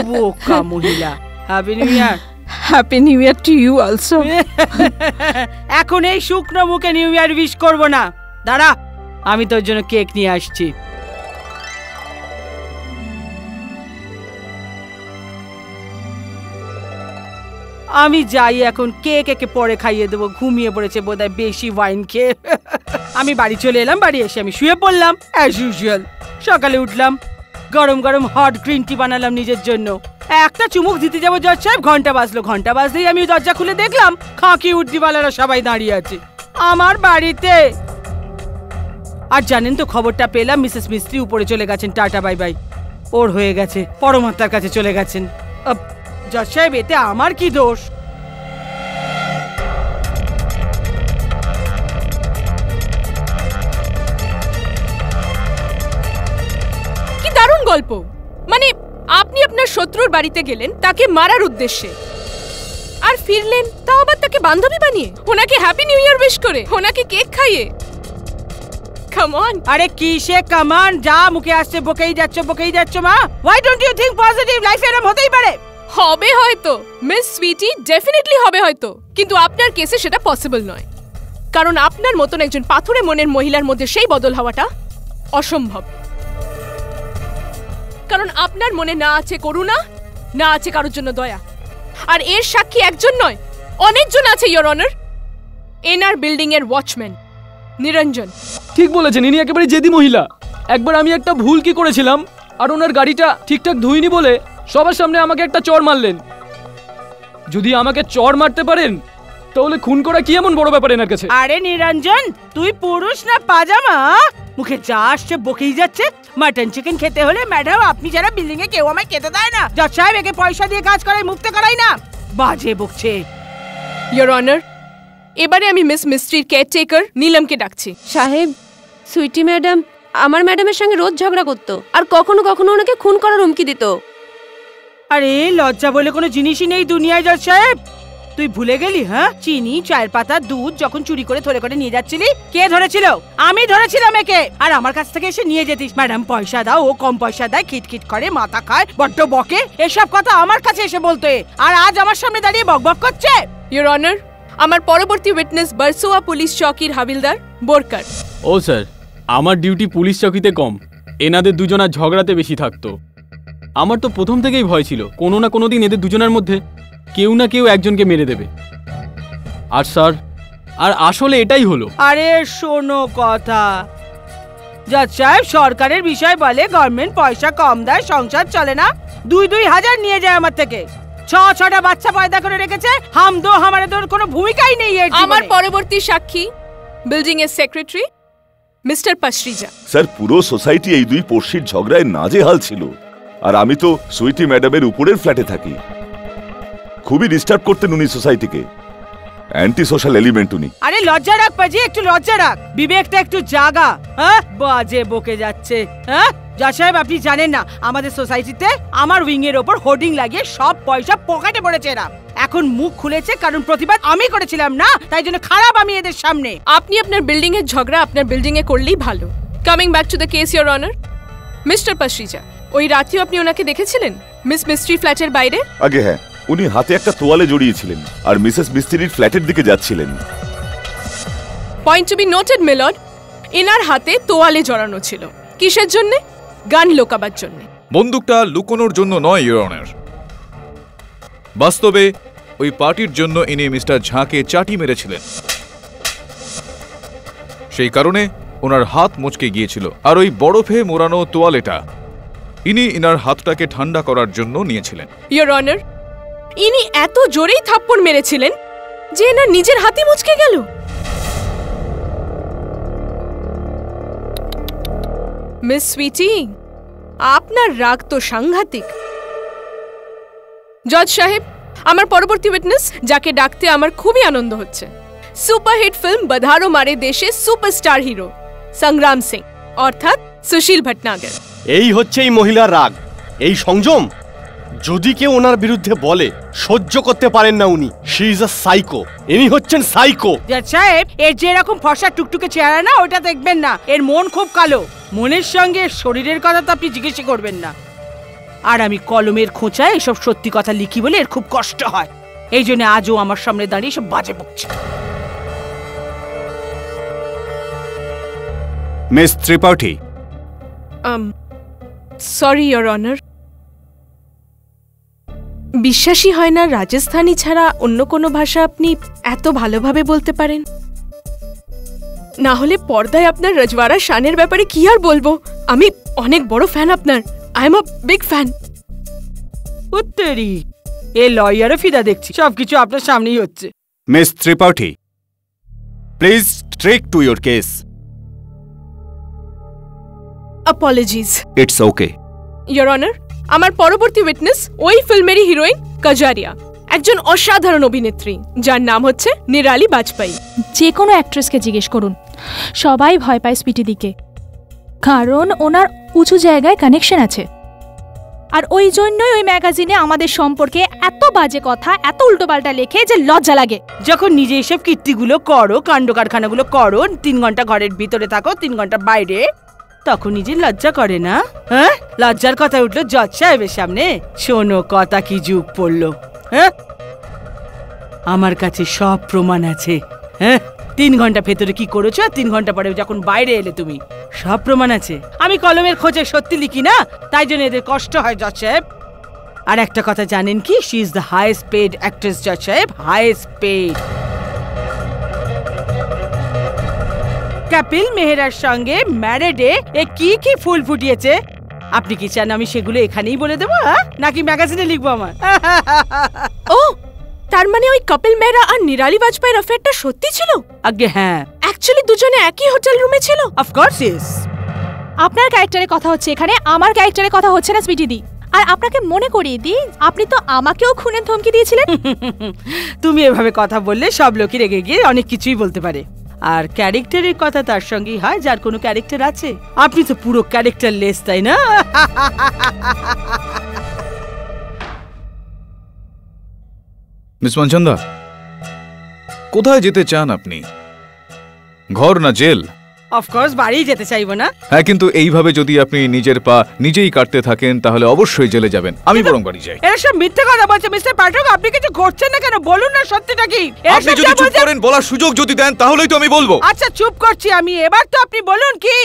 Speaker 1: বোকা মহিলা। Happy new year.
Speaker 12: Happy new year to you also.
Speaker 1: এখন এই শুকনো মুখে নিউ ইয়ার উইশ করব না, দাঁড়া, আমি তোর জন্য কেক নিয়ে আসছি। আমি যাই এখন, কেক একে পরে খাইয়ে দেবো, ঘুমিয়ে পড়েছে বোধহয় বেশি ওয়াইন খেয়ে। আমি বাড়ি চলে এলাম, বাড়ি এসে আমি শুয়ে পড়লাম অ্যাজ ইউজুয়াল। সকালে উঠলাম, গরম গরম হট গ্রিন টি বানালাম নিজের জন্য। একটা চুমুক দিতে যাবো জজ সাহেব, ঘন্টা বাজলো, ঘন্টা বাজতেই আমি দরজা খুলে দেখলাম খাকি উর্দিওয়ালারা সবাই দাঁড়িয়ে আছে আমার বাড়িতে। আর জানেন তো খবরটা পেলাম মিসেস মিস্ত্রি উপরে চলে গেছেন, টাটা বাই বাই, ওর হয়ে গেছে, পরমাত্মার কাছে চলে গেছেন। জজ সাহেব, এতে আমার কি দোষ?
Speaker 11: কি দারুণ গল্প! মানে আপনি আপনার শত্রুর বাড়িতে গেলেন তাকে মারার উদ্দেশ্যে, আর ফিরলেন তাও আবার তাকে বান্ধবী বানিয়ে, ওনাকে হ্যাপি নিউ ইয়ার উইশ করে, ওনাকে কেক খাইয়ে। Come on!
Speaker 1: আরে কিসে কামান, যা মুখে আসছে বকেই যাচ্ছ মা। Why don't you think positive? Life এরকম হতেই পারে।
Speaker 11: হবে হয়তো মিস সুইটি, ডেফিনেটলি হবে হয়তো, কিন্তু আপনার কেসে সেটা পসিবল নয়, কারণ আপনার মতন একজন পাথুরে মনের মহিলার মধ্যে সেই বদল হওয়াটা অসম্ভব। কারণ আপনার মনে না আছে করুণা, না আছে কারোর জন্য দয়া, আর এর সাক্ষী একজন নয় অনেকজন আছে ইয়োর অনার। এনআর বিল্ডিং এর ওয়াচম্যান নিরঞ্জন।
Speaker 5: ঠিক বলেছেন, ইনি একেবারে জেদি মহিলা। একবার আমি একটা ভুল কি করেছিলাম, আর ওনার গাড়িটা ঠিকঠাক ধুইনি বলে সবার সামনে আমাকে একটা চড় মারলেন। যদি আমাকে চড় মারতে পারেন তাহলে খুন করা কি এমন বড় ব্যাপার এনার কাছে?
Speaker 1: আরে নিরঞ্জন, তুই পুরুষ না পাজামা? মুখে যা আসছে বকেই যাচ্ছে। মাটন চিকেন খেতে হলে ম্যাডাম আপনি যারা বিল্ডিং এ কেউ আমায় খেতে দেয় না। জজ সাহেব একে পয়সা দিয়ে কাজ করায়, মুক্ত করাই না, বাজে বকছে।
Speaker 11: ইয়োর অনার, এবারে আমি মিস মিস্ট্রির কেয়ারটেকার নীলমকে ডাকছি।
Speaker 13: সাহেব, সুইটি ম্যাডাম আমার ম্যাডামের সঙ্গে রোজ ঝগড়া করতো, আর কখনো কখনো ওনাকে খুন করার হুমকি দিত।
Speaker 1: আরে লজ্জা বলে কোনো জিনিসই নেই দুনিয়ায় জজ সাহেব। তুই ভুলে গেলি? হ্যাঁ, চিনি, চায়ের পাতা, দুধ যখন চুরি করে ধরে করে নিয়ে যাচ্ছিলি, কে ধরেছিল? আমি ধরেছিলাম একে। আর আমার কাছ থেকে এসে নিয়ে যেতিস, ম্যাডাম পয়সা দাও, ও কম পয়সা দেয়, খিটখিট করে, মাথা খায়, বড্ড বকে, এসব কথা আমার কাছে এসে বলতো। আর আজ আমার সামনে দাঁড়িয়ে বকবক করছে।
Speaker 11: ইওর অনার, আমার পরবর্তী উইটনেস বারসোয়া পুলিশ চৌকির হাবিলদার বোরকার।
Speaker 2: ও স্যার, আমার ডিউটি পুলিশ চৌকিতে কম, এনাদের দুজনার ঝগড়াতে বেশি থাকতো। আমার তো প্রথম থেকেই ভয় ছিল কোনো না কোনো দিন এদের দুজনের মধ্যে কেউ না কেউ একজনকে মেরে দেবে। আর স্যার, আর আসলে এটাই হলো।
Speaker 1: আরে শোনো কথা, জজ সাহেব সরকারের বিষয় বলে গভর্নমেন্ট পয়সা কম দেয়, সংসার চলে না, 2,000 নিয়ে যায় আমার থেকে। 6টা বাচ্চা পয়দা করে রেখেছে, হাম দো হামারে দোর কোনো ভূমিকাই নেই এর জীবনে।
Speaker 11: আমার পরবর্তী সাক্ষী বিল্ডিং এর সেক্রেটারি মিস্টার পাশরিজা।
Speaker 9: স্যার, পুরো সোসাইটি এই দুই পড়শির ঝগড়ায় নাজেহাল ছিল। আর আমি তো সুইটি ম্যাডামের উপরের ফ্ল্যাটে থাকি। খুবই ডিস্টার্ব করতেন উনি সোসাইটিকে, অ্যান্টি সোশ্যাল এলিমেন্ট উনি।
Speaker 1: আরে লজ্জা রাখ পাজি, একটু লজ্জা রাখ, বিবেকটা একটু জাগা। হ্যাঁ, বাজে বকে যাচ্ছে। হ্যাঁ জজ সাহেব, আপনি জানেন না আমাদের সোসাইটিতে আমার উইং এর ওপর হোর্ডিং লাগিয়ে সব পয়সা পকেটে পড়েছে এরা। এখন মুখ খুলেছে কারণ প্রতিবাদ আমি করেছিলাম না, তাই জন্য খারাপ আমি এদের সামনে।
Speaker 11: আপনি আপনার বিল্ডিং এর ঝগড়া আপনার বিল্ডিং এ করলেই ভালো। Coming back to the case your honour, mister Pasricha, ওই রাতেও আপনি ওনাকে দেখেছিলেন মিস মিস্ট্রি ফ্ল্যাটের বাইরে?
Speaker 9: আগে হ্যাঁ, উনি হাতে একটা তোয়ালে জড়িয়েছিলেন আর মিসেস মিস্ত্রির ফ্ল্যাটের দিকে যাচ্ছিলেন।
Speaker 11: Point to be noted milord, এনার হাতে তোয়ালে জড়ানো ছিল। কিসের জন্য? গান লোকাবার জন্য।
Speaker 10: বন্দুকটা লুকোনোর জন্য নয় ইওর অনার, বাস্তবে ওই পার্টির জন্য ইনি মিস্টার ঝাঁকে চাটি মেরেছিলেন। সেই কারণে ওনার হাত মুচকে গিয়েছিল। আর ওই বরফে মোড়ানো তোয়ালেটা ইনি ইনার হাতটাকে ঠান্ডা করার জন্য নিয়েছিলেন।
Speaker 11: ইওর অনার, ইনি এত জোরেই থাপ্পড় মেরেছিলেন যে এনার নিজের হাতই মুচকে গেল। মিস সুইটি, আপনার রাগ তো সাংঘাতিক। জজ সাহেব, আমার পরবর্তী উইটনেস, যাকে ডাকতে আমার খুবই আনন্দ হচ্ছে, সুপারহিট ফিল্ম বধারো মারে দেশে সুপারস্টার হিরো সংগ্রাম সিং অর্থাৎ সুশীল ভটনাগর।
Speaker 4: এই হচ্ছে এই মহিলার রাগ, এই সংযম। যদি কেউ ওনার বিরুদ্ধে বলে, সহ্য করতে পারেন না উনি। শি ইজ আ সাইকো, ইনি হচ্ছেন সাইকো।
Speaker 1: জজ সাহেব, এর যে এরকম ফর্সা টুকটুকে চেহারা না, ওটা দেখবেন না, এর মন খুব কালো। মনের সঙ্গে শরীরের কথা তো আপনি জিজ্ঞেস করবেন না। আর আমি কলমের খোঁচায় এসব সত্যি কথা লিখি বলে এর খুব কষ্ট হয়, এই জন্য আজও আমার সামনে দাঁড়িয়ে সব বাজে বকছে।
Speaker 14: Miss Tripathi.
Speaker 11: Sorry your honour, বিশ্বাসই হয় না রাজস্থানী ছাড়া অন্য কোনো ভাষা আপনি এত ভালোভাবে বলতে পারেন। না হলে পর্দায় আপনার রজওয়ারা শানের ব্যাপারে কি আর বলবো। আমি অনেক বড় ফ্যান আপনার, I am a big fan.
Speaker 1: উত্তরি এ লয়ারও ফিদা দেখছি, সবকিছু আপনার সামনেই হচ্ছে।
Speaker 14: Miss Tripathi, please stick to your case.
Speaker 11: Apologies.
Speaker 14: It's okay
Speaker 11: your honour, আমার পরবর্তী উইটনেস ওই ফিল্মেরই হিরোইন কাজারিয়া, একজন অসাধারণ অভিনেত্রী যার নাম হচ্ছে নিরালি বাজপেয়ী।
Speaker 6: যে কোনো অ্যাক্ট্রেসকে জিজ্ঞেস করুন, সবাই ভয় পায় স্পিটি দিকে, কারণ ওনার উঁচু জায়গায় কানেকশন আছে। আর ওই জন্যই ওই ম্যাগাজিনে আমাদের সম্পর্কে এত বাজে কথা, এত উল্টোপাল্টা লেখে যে লজ্জা লাগে।
Speaker 1: যখন নিজে এসব কীর্তিগুলো করো, কাণ্ড কারখানাগুলো করো, 3 ঘন্টা ঘরের ভিতরে থাকো, 3 ঘন্টা বাইরে, তখন নিজের লজ্জা করে না? হ্যাঁ, লজ্জার কথা উঠলো জজ সাহেবের সামনে। শোনো কথা কি যুগ পড়লো। হ্যাঁ, আমার কাছে সব প্রমাণ আছে। হ্যাঁ, 3 ঘন্টা ভেতরে কি করেছো আর 3 ঘন্টা পরে যখন বাইরে এলে তুমি, সব প্রমাণ আছে। আমি কলমের খোঁজে সত্যি লিখি না, তাই জন্য এদের কষ্ট হয় জজ সাহেব। আর একটা কথা জানেন কি, she is the highest paid actress জজ সাহেব, হাইয়েস্ট পেড। কপিল মেহরার সঙ্গে ম্যারেডে এ কি কি ফুল ফুটিয়েছে, আপনি কি চান আমি সেগুলো এখানেই বলে দেবো, নাকি ম্যাগাজিনে লিখবো আমার?
Speaker 11: ও, তার মানে ওই কপিল মেহরা আর নিরালি বাজপেয়ীর অ্যাফেয়ারটা সত্যি ছিল?
Speaker 1: আগে হ্যাঁ,
Speaker 11: অ্যাকচুয়ালি দুজনে একই হোটেল রুমে ছিল।
Speaker 1: Of course yes.
Speaker 6: আপনার ক্যারেক্টারের কথা হচ্ছে এখানে, আমার ক্যারেক্টারের কথা হচ্ছে না স্পিটি দি। আর আপনাকে মনে করিয়ে দিই, আপনি তো আমাকেও খুনের ধমকি দিয়েছিলেন।
Speaker 1: তুমি এভাবে কথা বললে সব লোকই রেগে গিয়ে অনেক কিছুই বলতে পারে। আর ক্যারেক্টারের কথা তার সঙ্গেই হয় যার কোনো ক্যারেক্টার আছে। আপনি তো পুরো ক্যারেক্টার লেস, তাই না?
Speaker 10: মিস মঞ্চন্দা, কোথায় যেতে চান আপনি? ঘর না জেল?
Speaker 1: অফকোর্স বাড়ি যেতে চাইবো না।
Speaker 10: হ্যাঁ, কিন্তু এইভাবে যদি আপনি নিজের পা নিজেই কাটতে থাকেন তাহলে অবশ্যই জেলে যাবেন। আমি বরং বাড়ি যাই।
Speaker 1: এরা সব মিথ্যে কথা বলছে মিস্টার পাঠক, আপনি কিছু করছেন না কেন? বলুন না সত্যিটা কি। এরা
Speaker 10: আপনি
Speaker 1: সব
Speaker 10: যদি
Speaker 1: যা
Speaker 10: চুপ
Speaker 1: বলছে-
Speaker 10: করেন, বলার সুযোগ যদি দেন তাহলেই তো আমি বলবো।
Speaker 1: আচ্ছা চুপ করছি আমি, এবার তো আপনি বলুন কি।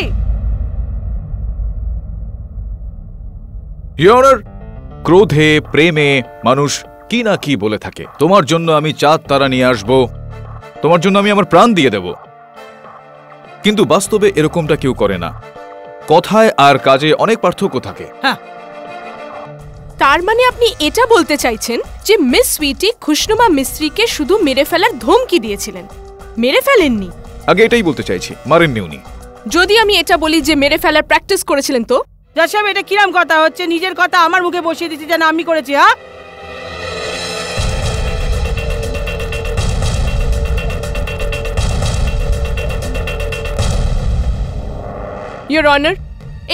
Speaker 10: ইওর অনার, ক্রোধে প্রেমে মানুষ কি না কি বলে থাকে। তোমার জন্য আমি চাঁদ তারা নিয়ে আসব, তোমার জন্য আমি আমার প্রাণ দিয়ে দেব, কিন্তু বাস্তবে এরকমটা কেউ করে না। কথায় আর কাজে অনেক পার্থক্য থাকে।
Speaker 11: তার মানে আপনি এটা বলতে চাইছেন যে মিস সুইটি খুশনুমা মিস্ত্রিকে শুধু মেরে ফেলার ধমকি দিয়েছিলেন, মেরে ফেলেননি?
Speaker 10: আগে এটাই বলতে চাইছি, মারেননি উনি।
Speaker 11: যদি আমি এটা বলি যে মেরে ফেলার প্র্যাকটিস করেছিলেন তো?
Speaker 1: জজ সাহেব এটা কিরম কথা হচ্ছে? নিজের কথা আমার মুখে বসিয়ে দিচ্ছি যেন আমি করেছি। হ্যাঁ,
Speaker 11: ইওর অনার,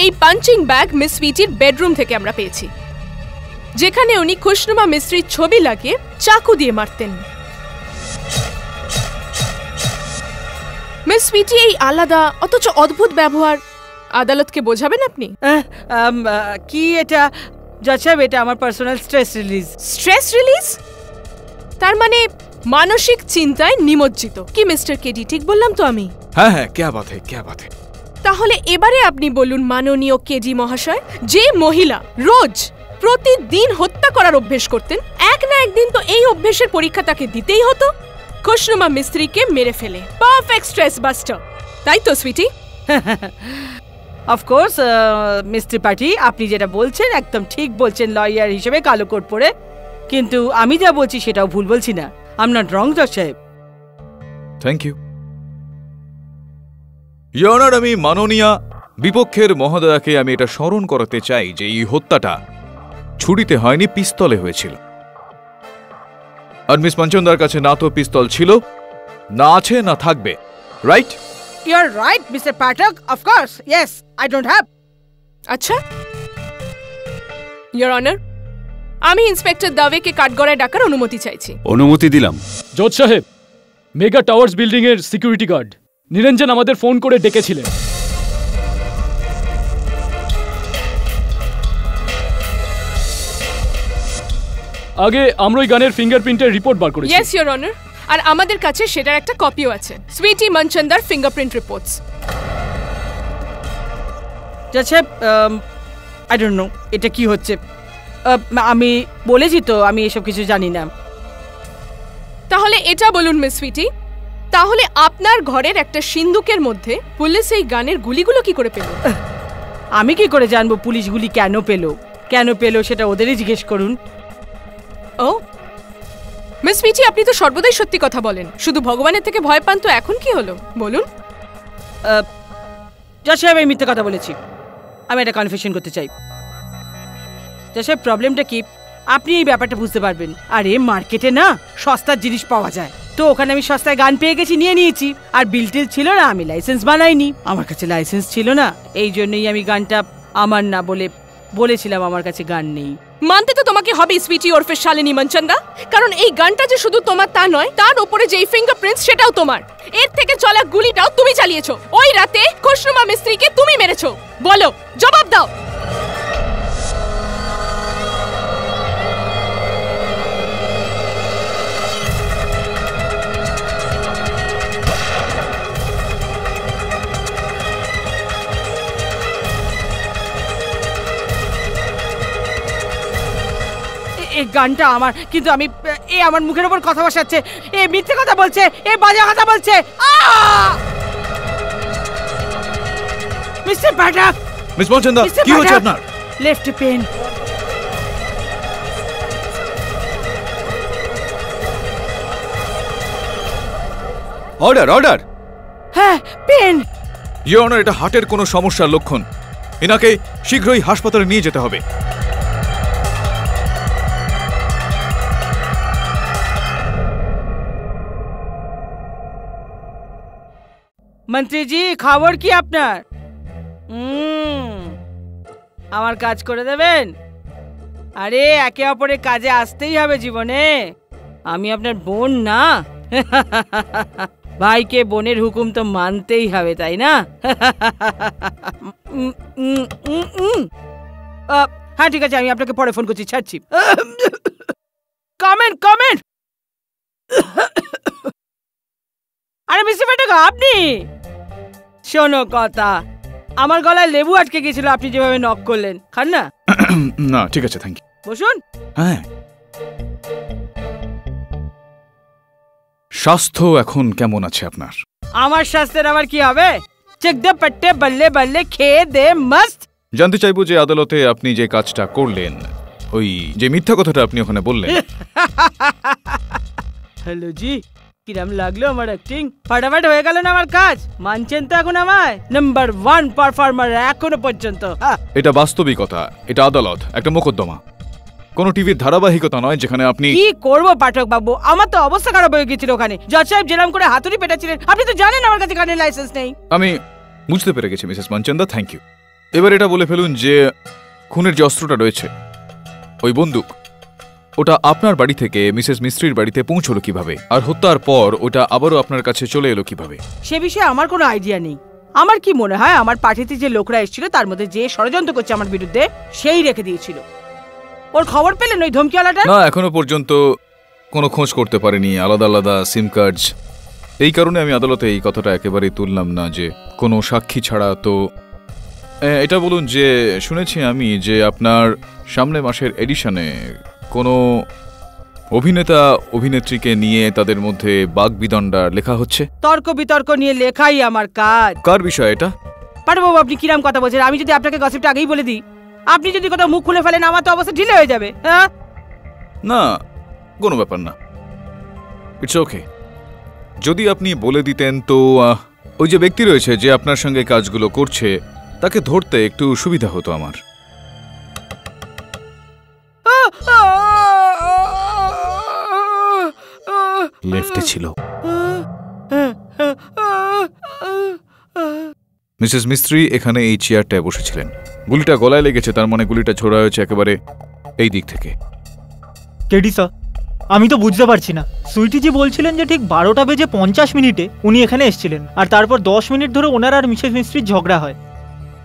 Speaker 11: এই পাঞ্চিং ব্যাগ মিস সুইটির বেডরুম থেকে আমরা পেয়েছি, যেখানে উনি খুশনুমা মিস্ত্রির ছবি লাগিয়ে চাকু দিয়ে মারতেন। মিস সুইটি এই আলাদা অথচ অদ্ভুত ব্যবহার আদালতকে বোঝাবেন আপনি?
Speaker 1: কি এটা জজ সাহেব? এটা আমার personal stress release.
Speaker 11: Stress release? তার মানে মানসিক চিন্তায় নিমজ্জিত কি মিস্টার কেডি? ঠিক বললাম তো আমি?
Speaker 10: হ্যাঁ হ্যাঁ, ক্যা বাত হ্যায়, ক্যা বাত হ্যায়।
Speaker 11: তাহলে এবারে আপনি বলুন মাননীয় কেডি মহাশয়, যে মহিলা রোজ প্রতিদিন হত্যা করার অভ্যেস করতেন, এক না একদিন তো এই অভ্যেসের পরীক্ষা তাকে দিতেই হতো। খুশনুমা মিস্ত্রিকে মেরে ফেলে পারফেক্ট স্ট্রেস বাস্টার, তাই তো সুইটি?
Speaker 1: অফকোর্স মিস্টার পার্টি, আপনি যেটা বলছেন একদম ঠিক বলছেন লয়ার হিসেবে কালো কোট পরে, কিন্তু আমি যা বলছি সেটাও ভুল বলছি না। আই এম নট রং জজ সাহেব।
Speaker 10: Thank you your honour. আমি মাননীয়া বিপক্ষের মহোদয়াকে আমি এটা স্মরণ করাতে চাই যে এই হত্যাটা ছুরিতে হয়নি, পিস্তলে হয়েছিল। আর মিস মঞ্চন্দার কাছে না তো পিস্তল ছিল, না আছে, না থাকবে। Right?
Speaker 1: You are right mister Pathak, of course yes, I don't have.
Speaker 11: আচ্ছা ইওর অনার, আমি ইন্সপেক্টর দাওয়েকে কাঠগড়ায় ডাকার অনুমতি চাইছি।
Speaker 2: অনুমতি দিলাম।
Speaker 5: জজ সাহেব, মেগা টাওয়ার্স বিল্ডিং এর সিকিউরিটি গার্ড নিরঞ্জন আমাদের ফোন করে ডেকেছিলেন। আগে আমরা ওই গানের ফিঙ্গারপ্রিন্টের রিপোর্ট বার করেছি।
Speaker 11: ইয়েস ইওর অনার, আর আমাদের কাছে সেটার একটা কপিও আছে, সুইটি মনচন্দার ফিঙ্গারপ্রিন্ট রিপোর্টস।
Speaker 1: জজ সাহেব, আই ডোন্ট নো এটা কি হচ্ছে। আমি বলেছি তো আমি এসব কিছু জানি না।
Speaker 11: তাহলে এটা বলুন মিস সুইটি, তাহলে আপনার ঘরের একটা সিন্দুকের মধ্যে পুলিশ এই গানের গুলিগুলো কি করে পেল?
Speaker 1: আমি কি করে জানবো পুলিশ গুলি কেন পেলো সেটা ওদেরই জিজ্ঞেস করুন।
Speaker 11: ও মিস সুইটি, আপনি তো সর্বদাই সত্যি কথা বলেন, শুধু ভগবানের থেকে ভয় পান তো এখন কি হলো বলুন?
Speaker 1: জজ সাহেব, আমি মিথ্যে কথা বলেছি, আমি এটা কনফেশন করতে চাই। জজ সাহেব, প্রবলেমটা কি আপনি এই ব্যাপারটা বুঝতে পারবেন। আরে মার্কেটে না সস্তার জিনিস পাওয়া যায়, তো ওখানে আমি সস্তায় গান পেয়ে গেছি, নিয়ে নিয়েছি। আর বিল টিল ছিল না, আমি লাইসেন্স বানাইনি, আমার কাছে লাইসেন্স ছিল না, এই জন্যই আমি গানটা আমার না বলেছিলাম আমার কাছে গান নেই।
Speaker 11: মানতে তো তোমাকে হবে সুইটি ওরফে শালিনী মনচন্দা, কারণ এই গানটা যে শুধু তোমার তা নয়, তার উপরে যে ফিঙ্গারপ্রিন্টস সেটাও তোমার। এর থেকে চলা গুলিটাও তুমি চালিয়েছো, ওই রাতে খুশনুমা মিস্ত্রিকে তুমি মেরেছো। বলো, জবাব দাও।
Speaker 1: এই গানটা আমার, কিন্তু আমি আমার মুখের উপর কথা বসাচ্ছে, মিথ্যে কথা বলছে, বাজে কথা বলছে। মিস্টার পাঠক,
Speaker 10: মিস মঞ্চন্দা, কি হচ্ছে আপনার?
Speaker 1: Left pain.
Speaker 14: Order order.
Speaker 1: হ্যাঁ, পেন।
Speaker 10: ইওর অনার, এটা হার্টের কোনো সমস্যার লক্ষণ, এনাকে শীঘ্রই হাসপাতালে নিয়ে যেতে হবে।
Speaker 1: মন্ত্রীজি, খবর কি আপনার? আমার কাজ করে দেবেন? আরে একে অপরের কাজে আসতেই হবে জীবনে। আমি আপনার বোন না, ভাইকে বোনের হুকুম তো মানতেই হবে, তাই না? হ্যাঁ ঠিক আছে, আমি আপনাকে পরে ফোন করছি, ছাড়ছি। Comment comment. আরে মিস্টার পেটাকা, আপনি শোনো কথা, আমার গলায় লেবু আটকে গেছিল, আপনি যেভাবে নক করলেন। খান না?
Speaker 10: না ঠিক আছে, থ্যাংক ইউ।
Speaker 1: বসুন।
Speaker 10: হ্যাঁ, স্বাস্থ্য এখন কেমন আছে আপনার?
Speaker 1: আমার স্বাস্থ্যের আবার কি হবে? চেক দে পট্টে, বল্লে বল্লে, খেয়ে দে মস্ত।
Speaker 10: জানতে চাইবো যে আদালতে আপনি যে কাজটা করলেন, ওই যে মিথ্যা কথাটা আপনি ওখানে বললেন।
Speaker 1: হ্যালো জি, কিরম লাগলো আমার অ্যাক্টিং? ফাটাফাট হয়ে গেল না আমার কাজ? মানছেন তো এখন আমায়? নাম্বার 1 পারফর্মার এখনো পর্যন্ত।
Speaker 10: এটা বাস্তবিকতা, এটা আদালত, একটা মোকদ্দমা, কোনো টিভির ধারাবাহিকতা নয় যেখানে আপনি।
Speaker 1: কি করবো পাঠক বাবু, আমার তো অবস্থা খারাপ হয়ে গেছিল ওখানে। জজ সাহেব যেরাম করে হাতুড়ি পেটাচ্ছিলেন, আপনি তো জানেন আমার কাছে গানের লাইসেন্স নেই।
Speaker 10: আমি বুঝতে পেরে গেছি মিসেস মনচন্দা, থ্যাংক ইউ। এবার এটা বলে ফেলুন যে খুনের যে অস্ত্রটা রয়েছে, ওই বন্দুক, ওটা আপনার বাড়ি থেকে মিসেস মিস্ত্রির বাড়িতে পৌঁছলো কিভাবে, আর হত্যার পর ওটা আবারও আপনার কাছে চলে এলো কিভাবে?
Speaker 1: সে বিষয়ে আমার কোনো আইডিয়া নেই। আমার কি মনে হয় আমার পার্টিতে যে লোকরা এসেছিল তার মধ্যে যে ষড়যন্ত্র করছে আমার বিরুদ্ধে, সেই রেখে দিয়েছিল। ওর খবর পেলেন ওই ধমকিওয়ালাটা?
Speaker 10: না, এখনো পর্যন্ত কোনো খোঁজ করতে পারেনি, আলাদা আলাদা সিম কার্ড। এই কারণে আমি আদালতে এই কথাটা একেবারেই তুললাম না যে কোনো সাক্ষী ছাড়া। তো এটা বলুন যে শুনেছি আমি যে আপনার সামনে মাসের এডিশনে কোনো অভিনেতা অভিনেত্রীকে নিয়ে তাদের মধ্যে বাগবিদণ্ডা লেখা হচ্ছে।
Speaker 1: তর্ক বিতর্ক নিয়ে লেখাই আমার কাজ।
Speaker 10: কার বিষয় এটা?
Speaker 1: পাঠকবাবু, আপনি কিরাম কথা বলছেন? আমি যদি আপনাকে গসিপটা আগেই বলে দিই, আপনি যদি কথা মুখ খুলে ফেলেন, আমার তো অবস্থা ঢিলে হয়ে যাবে। হ্যাঁ
Speaker 10: না, কোনো ব্যাপার না, ইটস ওকে। যদি আপনি বলে দিতেন তো ওই যে ব্যক্তি রয়েছে যে আপনার সঙ্গে কাজগুলো করছে, তাকে ধরতে একটু সুবিধা হতো আমার। লেফটে ছিল। মিসেস মিস্ত্রি এখানে এই চেয়ারটায় বসেছিলেন। গুলিটা গলায় লেগেছে, তার মানে গুলিটা ছোড়া হয়েছে একেবারে এই দিক থেকে।
Speaker 15: কেডি স্যার, আমি তো বুঝতে পারছি না। সুইটিজি বলছিলেন যে ঠিক 12টা বেজে 50 মিনিটে উনি এখানে এসেছিলেন, আর তারপর 10 মিনিট ধরে ওনার আর মিসেস মিস্ত্রির ঝগড়া হয়।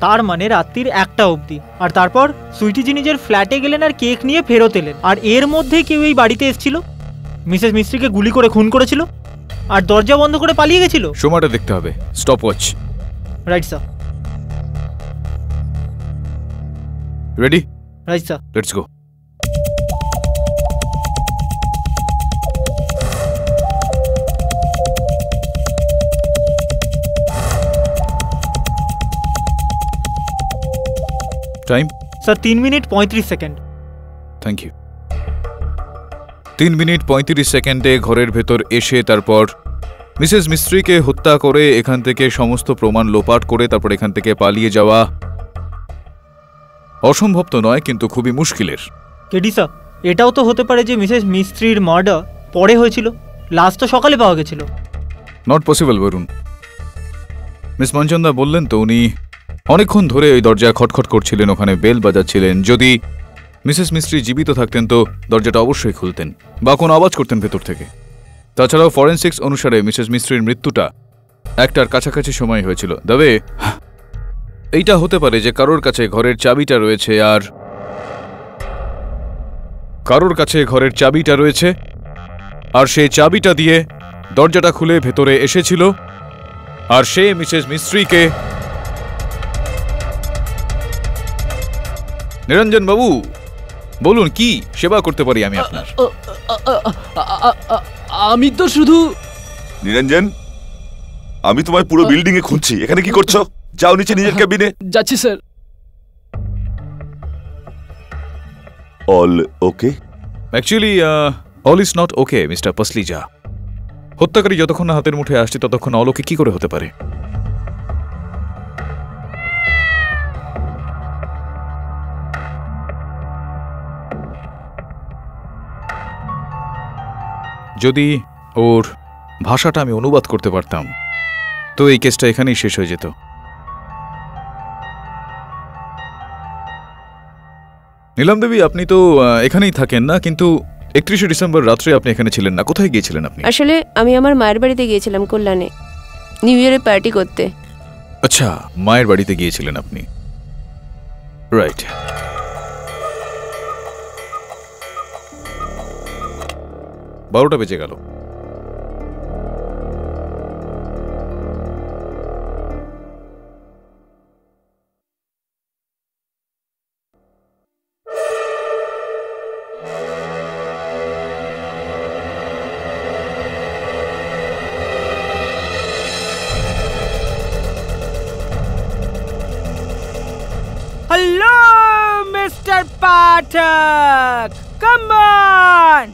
Speaker 15: তার মানে রাত্রির 1টা অবধি। আর তারপর সুইটিজি নিজের ফ্ল্যাটে গেলেন আর কেক নিয়ে ফেরত এলেন। আর এর মধ্যে কেউ এই বাড়িতে এসেছিল, মিসেস মিস্ত্রিকে গুলি করে খুন করেছিল, আর দরজা বন্ধ করে পালিয়ে গেছিল।
Speaker 10: সময়টা দেখতে হবে, stop watch.
Speaker 15: Right sir.
Speaker 10: Ready?
Speaker 15: Right sir.
Speaker 10: Let's go. Time?
Speaker 15: Sir 3 minute 35 second.
Speaker 10: Thank you. 3 minute 35 সেকেন্ডে ঘরের ভেতর এসে তারপর মিসেস মিস্ত্রিকে হত্যা করে এখান থেকে সমস্ত প্রমাণ লোপাট করে তারপর এখান থেকে পালিয়ে যাওয়া অসম্ভব তো নয়, কিন্তু খুবই মুশকিলের।
Speaker 15: কেডি স্যার, এটাও তো হতে পারে যে মিসেস মিস্ত্রির মার্ডার পরে হয়েছিল, লাশ তো সকালে পাওয়া গেছিল।
Speaker 10: Not possible Varun. Miss Manchanda বললেন তো উনি অনেকক্ষণ ধরে ওই দরজায় খটখট করছিলেন, ওখানে বেল বাজাচ্ছিলেন। যদি মিসেস মিস্ত্রি জীবিত থাকতেন তো দরজাটা অবশ্যই খুলতেন বা কোনো আওয়াজ করতেন ভেতর থেকে। তাছাড়াও ফরেন্সিক্স অনুসারে মিসেস মিস্ত্রির মৃত্যুটা 1টার কাছাকাছি সময় হয়েছিল। তবে এইটা হতে পারে যে কারোর কাছে ঘরের চাবিটা রয়েছে, আর কারোর কাছে ঘরের চাবিটা রয়েছে, আর সেই চাবিটা দিয়ে দরজাটা খুলে ভেতরে এসেছিল, আর সে মিসেস মিস্ত্রিকে। নিরঞ্জন বাবু বলুন, কি সেবা করতে পারি আমি আপনার?
Speaker 5: আমি তো শুধু।
Speaker 9: নিরঞ্জন, আমি তোমার পুরো বিল্ডিং এ খুঁজছি, এখানে কি করছো? যাও নিচে নিজের কেবিনে।
Speaker 5: যাচ্ছি sir.
Speaker 9: All okay?
Speaker 10: Actually all is not okay mister Pasricha. হত্যাকারী যতক্ষণ না হাতের মুঠে আসছে ততক্ষণ অল ওকে কি করে হতে পারে? যদি ওর ভাষাটা আমি অনুবাদ করতে পারতাম তো এই কেসটা এখানেই শেষ হয়ে যেত। নীলাম দেবী, আপনি তো এখানেই থাকেন না, কিন্তু 31শে ডিসেম্বর রাত্রে আপনি এখানে ছিলেন না, কোথায় গিয়েছিলেন আপনি?
Speaker 13: আসলে আমি আমার মায়ের বাড়িতে গিয়েছিলাম কল্যাণে নিউ ইয়ারের পার্টি করতে।
Speaker 10: আচ্ছা, মায়ের বাড়িতে গিয়েছিলেন আপনি, রাইট। বারোটা বেজে গেল।
Speaker 1: Hello mister Pathak, come on,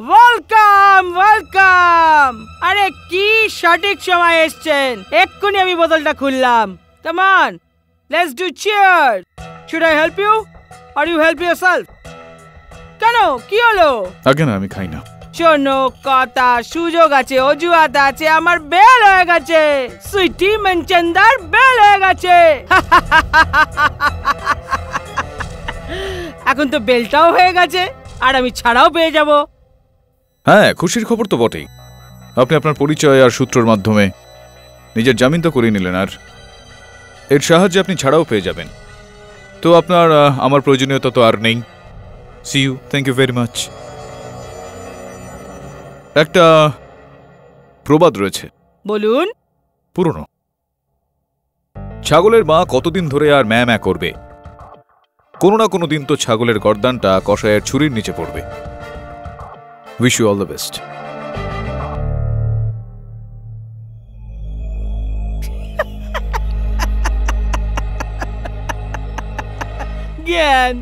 Speaker 1: welcome welcome. আরে কি সঠিক সময় এসেছেন, এক্ষুনি আমি বোতলটা খুললাম। Come on, let's do cheer. Should I help you or you help yourself? কেন, কি হলো?
Speaker 10: আগে না, আমি খাই না।
Speaker 1: শোনো কথা, সুযোগ আছে, অজুহাত আছে, আমার বেল হয়ে গেছে, সুইটি মনচন্দার বেল হয়ে গেছে। এখন তো বেলটাও হয়ে গেছে আর আমি ছাড়াও পেয়ে যাব।
Speaker 10: হ্যাঁ, খুশির খবর তো বটেই। আপনি আপনার পরিচয় আর সূত্রের মাধ্যমে নিজের জামিন তো করিয়ে নিলেন, আর এর সাহায্যে আপনি ছাড়াও পেয়ে যাবেন। তো আপনার আমার প্রয়োজনীয়তা তো আর নেই। See you, thank you very much. একটা প্রবাদ রয়েছে।
Speaker 1: বলুন।
Speaker 10: পুরনো। ছাগলের মা কতদিন ধরে আর ম্যা ম্যা করবে? কোনো না কোনো দিন তো ছাগলের গর্দানটা কষায়ের ছুরির নিচে পড়বে। Wish you all the best.
Speaker 1: জ্ঞান।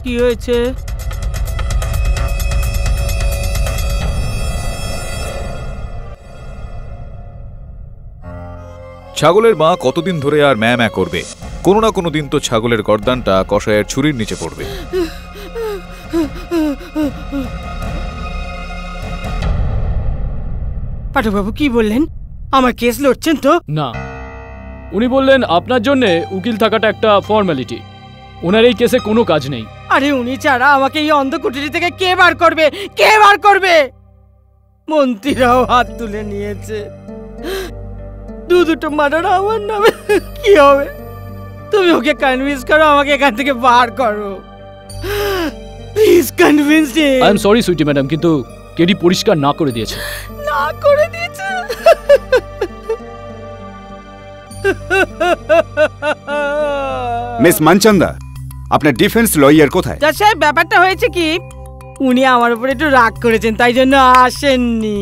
Speaker 1: কি হয়েছে?
Speaker 10: ছাগলের মা কতদিন ধরে আর ম্যা ম্যা করবে? কোনো না কোনো দিন তো ছাগলের গর্দানটা কষায়ের ছুরির নিচে পড়বে।
Speaker 1: পাঠকবাবু কি বললেন? আমার কেস লড়ছেন তো?
Speaker 5: না, উনি বললেন আপনার জন্য উকিল থাকাটা একটা ফর্মালিটি, ওনার এই কেসে কোনো কাজ নেই।
Speaker 1: আরে উনি ছাড়া আমাকে এই অন্ধকুটিরি থেকে কে বার করবে, কে বার করবে? মন্ত্রীরাও হাত তুলে নিয়েছে, দুটো মার্ডার আমার নামে। কি হবে? তুমি ওকে কনভিন্স করো, আমাকে এখান থেকে বার করো, please convince him.
Speaker 5: I am sorry Sweety madam, কিন্তু কেডি পরিষ্কার না করে দিয়েছে।
Speaker 1: না করে দিয়েছে?
Speaker 14: মিস মানচন্দা, আপনার ডিফেন্স লয়ার কোথায়?
Speaker 1: জজ সাহেব, ব্যাপারটা হয়েছে কি, উনি আমার উপর একটু রাগ করেছেন, তাই জন্য আসেননি।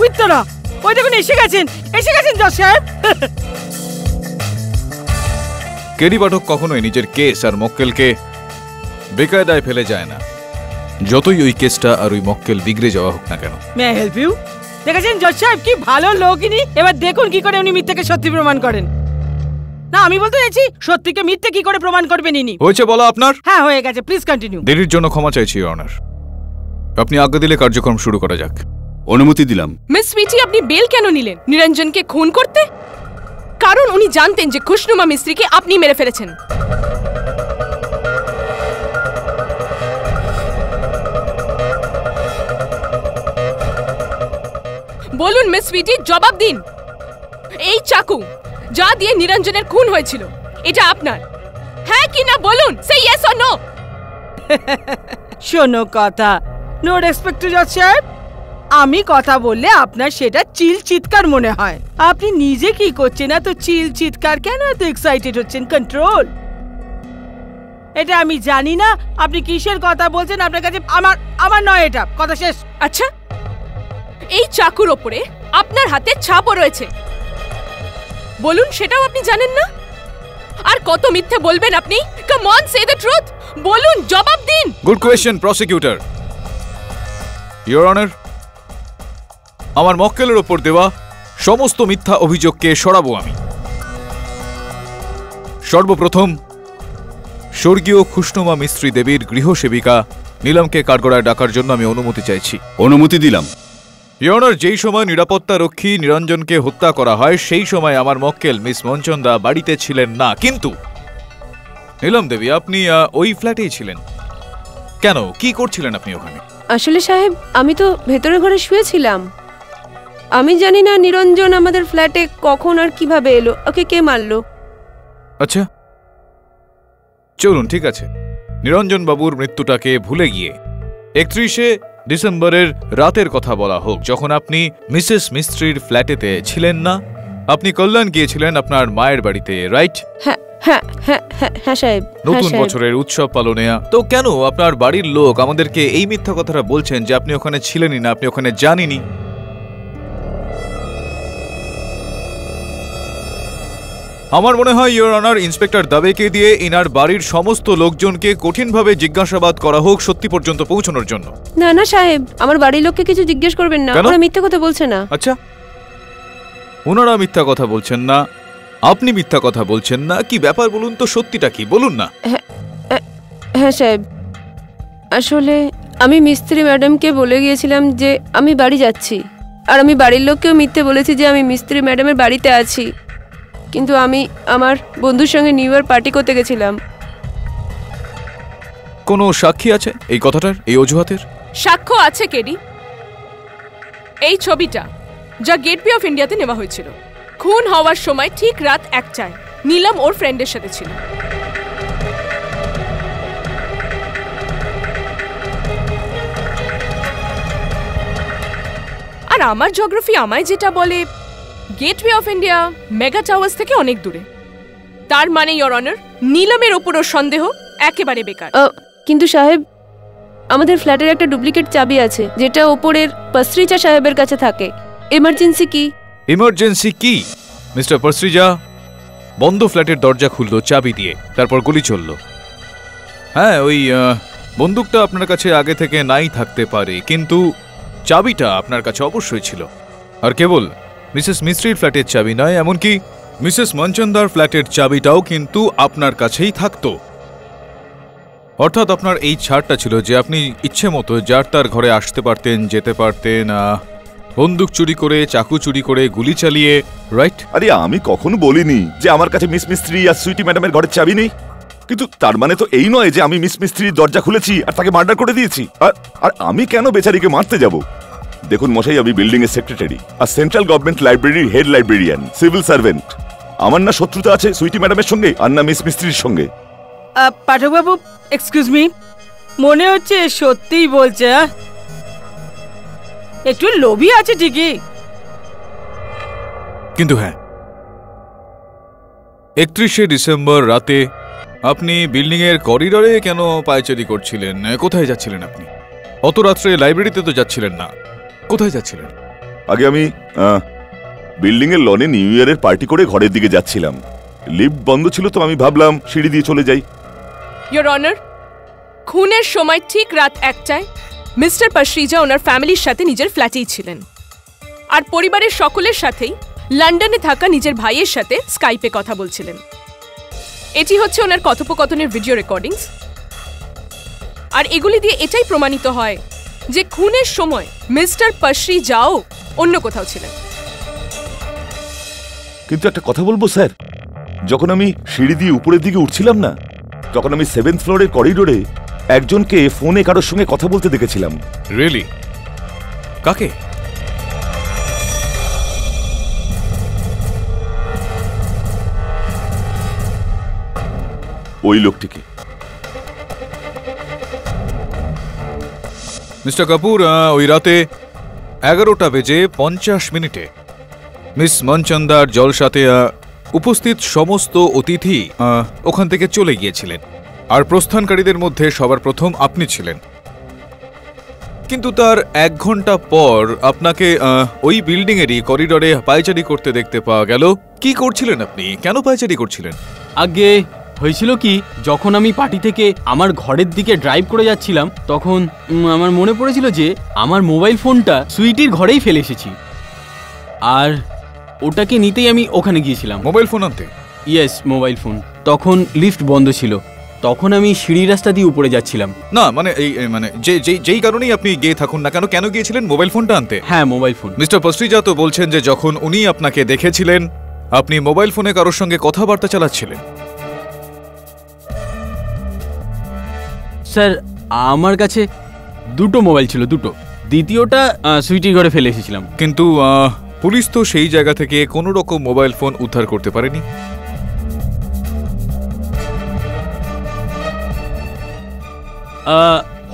Speaker 1: উত্তরা, ওই দেখুন এসে গেছেন, এসে গেছেন জজ সাহেব।
Speaker 10: কেডি পাঠক কখনোই নিজের কেস আর মক্কেলকে বেকায়দায় ফেলে যায় না, যতই ওই কেসটা আর ওই মক্কেল বিগড়ে যাওয়া হোক না কেন।
Speaker 1: May I help you? দেখেছেন জজ সাহেব কি ভালো লোক ইনি, এবার দেখুন কি করে উনি মিথ্যাকে সত্যি প্রমাণ করেন। না, আমি বলতে চাইছি সত্যিকে মিথ্যে কি করে প্রমাণ করবেন ইনি।
Speaker 10: হয়েছে বলা আপনার?
Speaker 1: হ্যাঁ হয়ে গেছে, প্লিজ কন্টিনিউ।
Speaker 10: দেরির জন্য ক্ষমা চাইছি ইওর অনার। আপনি আজ্ঞা দিলে কার্যক্রম শুরু করা যাক।
Speaker 14: অনুমতি দিলাম।
Speaker 11: মিস সুইটি, আপনি বেল কেন নিলেন? নিরঞ্জনকে খুন করতে? কারণ উনি জানতেন যে খুশনুমা মিস্ত্রিকে আপনি মেরে ফেলেছেন। বলুন মিস সুইটি, জবাব দিন। এই চাকু যা দিয়ে নিরঞ্জনের খুন হয়েছিল, এটা আপনার? হ্যাঁ কি না বলুন, সে ইয়েস অর নো।
Speaker 1: শোনো কথা, নো রেসপেক্ট টু জজ সাহেব, আমি কথা বললে আপনার সেটা চিল চিৎকার মনে হয়। আপনি নিজে কি করছেন, এত চিল চিৎকার কেন, এত এক্সাইটেড হচ্ছেন? কন্ট্রোল। এটা আমি জানি না আপনি কিসের কথা বলছেন, আপনার কাছে আমার নয় এটা, কথা শেষ।
Speaker 11: আচ্ছা, এই চাকুর ওপরে আপনার হাতে ছাপও রয়েছে, বলুন সেটাও আপনি জানেন না? আর কত মিথ্যে বলবেন আপনি? Come on, say the truth. বলুন, জবাব দিন।
Speaker 10: Good question prosecutor. Your honour, আমার মক্কেলের ওপর দেওয়া সমস্ত মিথ্যা অভিযোগকে সরাবো আমি। সর্বপ্রথম স্বর্গীয় খুশনুমা মিস্ত্রি দেবীর গৃহসেবিকা নীলমকে কাঠগড়ায় ডাকার জন্য আমি অনুমতি চাইছি।
Speaker 14: অনুমতি দিলাম।
Speaker 10: ইওর অনার, যেই সময় নিরাপত্তা রক্ষী নিরঞ্জনকে হত্যা করা হয় সেই সময় আমার মক্কেল মিস মঞ্চন্দা বাড়িতে ছিলেন না, কিন্তু নীলম দেবী আপনি ওই ফ্ল্যাটেই ছিলেন। কেন, কি করছিলেন আপনি ওখানে?
Speaker 13: আসলে সাহেব, আমি তো ভেতরের ঘরে শুয়েছিলাম। আমি জানি না নিরঞ্জন আমাদের ফ্ল্যাটে কখন আর কিভাবে এলো, ওকে কে মারলো।
Speaker 10: আচ্ছা চলুন, ঠিক আছে, নিরঞ্জন বাবুর মৃত্যুটাকে ভুলে গিয়ে 31শে ডিসেম্বরের রাতের কথা বলা হোক, যখন আপনি মিসেস মিস্ত্রির ফ্ল্যাটেতে ছিলেন না, আপনি কল্যাণ গিয়েছিলেন আপনার মায়ের বাড়িতে, রাইট?
Speaker 13: হ্যাঁ হ্যাঁ হ্যাঁ হ্যাঁ হ্যাঁ সাহেব।
Speaker 10: নতুন বছরের উৎসব পালনে। তো কেন আপনার বাড়ির লোক আমাদেরকে এই মিথ্যা কথাটা বলছেন যে আপনি ওখানে ছিলেনই না, আপনি ওখানে জানেনই? আমার মনে হয় ইওর অনার, ইন্সপেক্টর দাবেকে দিয়ে ইনার বাড়ির সমস্ত লোকজনকে কঠিনভাবে জিজ্ঞাসাবাদ করা হোক সত্যি পর্যন্ত পৌঁছানোর জন্য।
Speaker 13: না না সাহেব, আমার বাড়ির লোককে কিছু জিজ্ঞেস করবেন না, ওরা মিথ্যা কথা বলছে না।
Speaker 10: আচ্ছা, ওনারা মিথ্যা কথা বলছেন না, আপনি মিথ্যা কথা বলছেন না, কি ব্যাপার বলুন তো, সত্যিটা কি বলুন না।
Speaker 13: হ্যাঁ সাহেব, আসলে আমি মিস্ত্রি ম্যাডামকে বলে গিয়েছিলাম যে আমি বাড়ি যাচ্ছি, আর আমি বাড়ির লোককেও মিথ্যে বলেছি যে আমি মিস্ত্রি ম্যাডামের বাড়িতে আছি, কিন্তু আমি আমার বন্ধুর সঙ্গে নিউ ইয়ার পার্টি করতে গেছিলাম।
Speaker 10: কোনো সাক্ষী আছে এই কথাটার, এই অজুহাতের?
Speaker 11: সাক্ষ্য আছে কেডি। এই ছবিটা যা গেটওয়ে অফ ইন্ডিয়াতে নেওয়া হয়েছিল, খুন হওয়ার সময় ঠিক রাত 1টায় নীলম ওর ফ্রেন্ডের সাথে ছিল। আর আমার জিওগ্রাফি আমায় যেটা বলে, gateway of India mega towers থেকে অনেক দূরে। তার মানে ইওর অনার, নীলমের ওপরও সন্দেহ একেবারে বেকার।
Speaker 13: কিন্তু সাহেব, আমাদের ফ্ল্যাটের একটা ডুপ্লিকেট চাবি আছে যেটা ওপরের পসরিজা সাহেবের কাছে থাকে। এমার্জেন্সি কি?
Speaker 10: ইমার্জেন্সি কি? মিস্টার পসরিজা বন্ধ ফ্ল্যাটের দরজা খুললো চাবি দিয়ে, তারপর গুলি চলল। হ্যাঁ, ওই বন্দুকটা আপনার কাছে আগে থেকে নাই থাকতে পারে, কিন্তু চাবিটা আপনার কাছে অবশ্যই ছিল। আর কেবল মিসেস মিস্ত্রির ফ্ল্যাটের চাবি নয়, এমনকি মিসেস মঞ্চন্দার ফ্ল্যাটের চাবিটাও কিন্তু আপনার কাছেই থাকতো। অর্থাৎ আপনার এই ছাড়টা ছিল যে আপনি ইচ্ছে মতো যার তার ঘরে আসতে পারতেন, যেতে পারতেন, বন্দুক চুরি করে, চাকু চুরি করে, গুলি চালিয়ে, রাইট?
Speaker 9: আরে আমি কখনো বলিনি যে আমার কাছে মিস মিস্ত্রি আর সুইটি ম্যাডামের ঘরের চাবি নেই, কিন্তু তার মানে তো এই নয় যে আমি মিস মিস্ত্রির দরজা খুলেছি আর তাকে মার্ডার করে দিয়েছি। আর আমি কেন বেচারিকে মারতে যাব? দেখুন মশাই, আমি বিল্ডিং এর সেক্রেটারি আর সেন্ট্রাল গভর্নমেন্ট লাইব্রেরির হেড লাইব্রেরিয়ান, সিভিল সার্ভেন্ট। আমার না শত্রুতা আছে সুইটি ম্যাডামের সঙ্গে আর না মিস মিস্ত্রির সঙ্গে।
Speaker 1: পাঠকবাবু, এক্সকিউজ মি, মনে হচ্ছে সত্যিই বলছে। একটু লোভী আছে ঠিকই,
Speaker 10: কিন্তু হ্যাঁ, 31শে ডিসেম্বর রাতে আপনি বিল্ডিং এর করিডোরে কেন পায়চারি করছিলেন? কোথায় যাচ্ছিলেন আপনি? অত রাত্রে লাইব্রেরিতে তো যাচ্ছিলেন না, কোথায় যাচ্ছিলেন?
Speaker 9: আগে আমি বিল্ডিং এর লনে নিউ ইয়ারের পার্টি করে ঘরের দিকে যাচ্ছিলাম। লিফট বন্ধ ছিল তো আমি ভাবলাম সিঁড়ি দিয়ে চলে যাই।
Speaker 11: ইওর অনার, খুনের সময় ঠিক রাত 1টায় মিস্টার পসরিজা ওনার ফ্যামিলির সাথে নিজের ফ্ল্যাটেই ছিলেন, আর পরিবারের সকলের সাথেই লন্ডনে থাকা নিজের ভাইয়ের সাথে স্কাইপে কথা বলছিলেন। এটি হচ্ছে ওনার কথোপকথনের ভিডিও রেকর্ডিংস, আর এগুলি দিয়ে এটাই প্রমাণিত হয় যে খুনের সময় মিস্টার পসরিজাও অন্য কোথাও ছিলেন।
Speaker 9: কিন্তু একটা কথা বলবো স্যার, যখন আমি সিঁড়ি দিয়ে উপরের দিকে উঠছিলাম না, তখন আমি 7th ফ্লোরের করিডোরে একজনকে ফোনে কারোর সঙ্গে কথা বলতে দেখেছিলাম।
Speaker 10: রিয়েলি? কাকে?
Speaker 9: ওই লোকটিকে।
Speaker 10: মিস্টার কাপুর, ওই রাতে 11:50 মিস মনচন্দার জলসাতে উপস্থিত সমস্ত অতিথি ওখান থেকে চলে গিয়েছিলেন, আর প্রস্থানকারীদের মধ্যে সবার প্রথম আপনি ছিলেন। কিন্তু তার 1 ঘন্টা পর আপনাকে ওই বিল্ডিং এরই করিডোরে পায়চারি করতে দেখতে পাওয়া গেল। কি করছিলেন আপনি? কেন পায়চারি করছিলেন?
Speaker 2: আগে হয়েছিল কি, যখন আমি পার্টি থেকে আমার ঘরের দিকে ড্রাইভ করে যাচ্ছিলাম, তখন আমার মনে পড়েছিল যে আমার মোবাইল ফোনটা সুইটির ঘরেই ফেলে এসেছি, আর ওটাকে নিতেই আমি ওখানে গিয়েছিলাম।
Speaker 10: মোবাইল ফোন আনতে?
Speaker 2: Yes, mobile phone. তখন লিফট বন্ধ ছিল, তখন আমি সিঁড়ি রাস্তা দিয়ে উপরে যাচ্ছিলাম।
Speaker 10: না মানে মানে যেই কারণেই আপনি গিয়ে থাকুন না কেন, কেন গিয়েছিলেন মোবাইল ফোনটা আনতে?
Speaker 2: হ্যাঁ, মোবাইল ফোন।
Speaker 10: মিস্টার পস্ট্রিজা তো বলছেন যে যখন উনি আপনাকে দেখেছিলেন আপনি মোবাইল ফোনে কারোর সঙ্গে কথাবার্তা চালাচ্ছিলেন।
Speaker 2: স্যার, আমার কাছে দুটো মোবাইল ছিল, দুটো। দ্বিতীয়টা সুইটির ঘরে ফেলে এসেছিলাম।
Speaker 10: কিন্তু পুলিশ তো সেই জায়গা থেকে কোনো রকম মোবাইল ফোন উদ্ধার করতে পারেনি।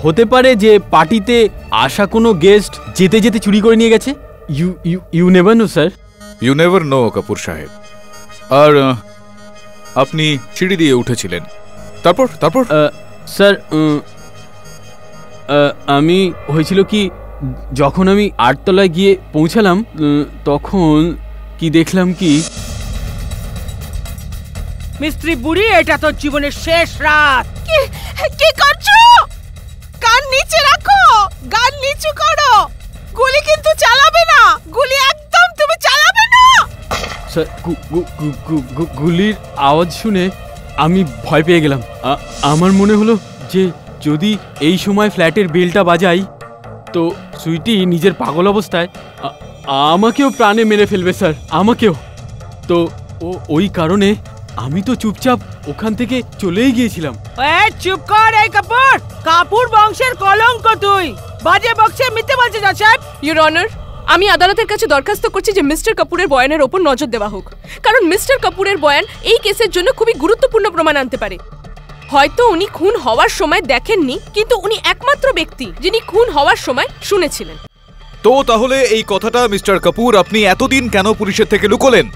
Speaker 2: হতে পারে যে পার্টিতে আসা কোনো গেস্ট যেতে যেতে চুরি করে নিয়ে গেছে। You never know sir.
Speaker 10: You never know Kapoor সাহেব। আর আপনি সিঁড়ি দিয়ে উঠেছিলেন, তারপর তারপর
Speaker 2: স্যার, আমি হয়েছিল কি, যখন আমি 8 তলায় গিয়ে পৌঁছালাম তখন কি দেখলাম কি,
Speaker 1: মিস্ত্রি বুড়ি, এটা তোর জীবনের শেষ রাত। কি করছো? কান নিচে রাখো, গান নিচু করো। গুলি কিন্তু চালাবে না, গুলি একদম তুমি চালাবে না।
Speaker 2: স্যার, গুলির আওয়াজ শুনে আমি ভয় পেয়ে গেলাম। আমার মনে হলো যে যদি এই সময় ফ্ল্যাটের বেলটা বাজাই তো সুইটি নিজের পাগল অবস্থায় আমাকেও প্রাণে মেরে ফেলবে স্যার, আমাকেও। তো ওই কারণে আমি তো চুপচাপ ওখান থেকে চলেই গিয়েছিলাম।
Speaker 1: চুপ কর এই কাপুর, কাপুর বংশের কলঙ্ক তুই। বাজে বকছে, মিথ্যে বলছে জজ সাহেব।
Speaker 11: ইউর অনার, আমি আদালতের কাছে দরখাস্ত করছি যে মিস্টার কাপুরের বয়ানের ওপর নজর দেওয়া হোক, কারণ মিস্টার কাপুরের বয়ান এই কেসের জন্য খুবই গুরুত্বপূর্ণ প্রমাণ আনতে পারে। হয়তো উনি খুন হওয়ার সময় দেখেননি, কিন্তু উনি একমাত্র ব্যক্তি যিনি খুন হওয়ার সময় শুনেছিলেন।
Speaker 10: তো তাহলে এই কথাটা মিস্টার কাপুর আপনি এতদিন কেন পুলিশের থেকে লুকোলেন?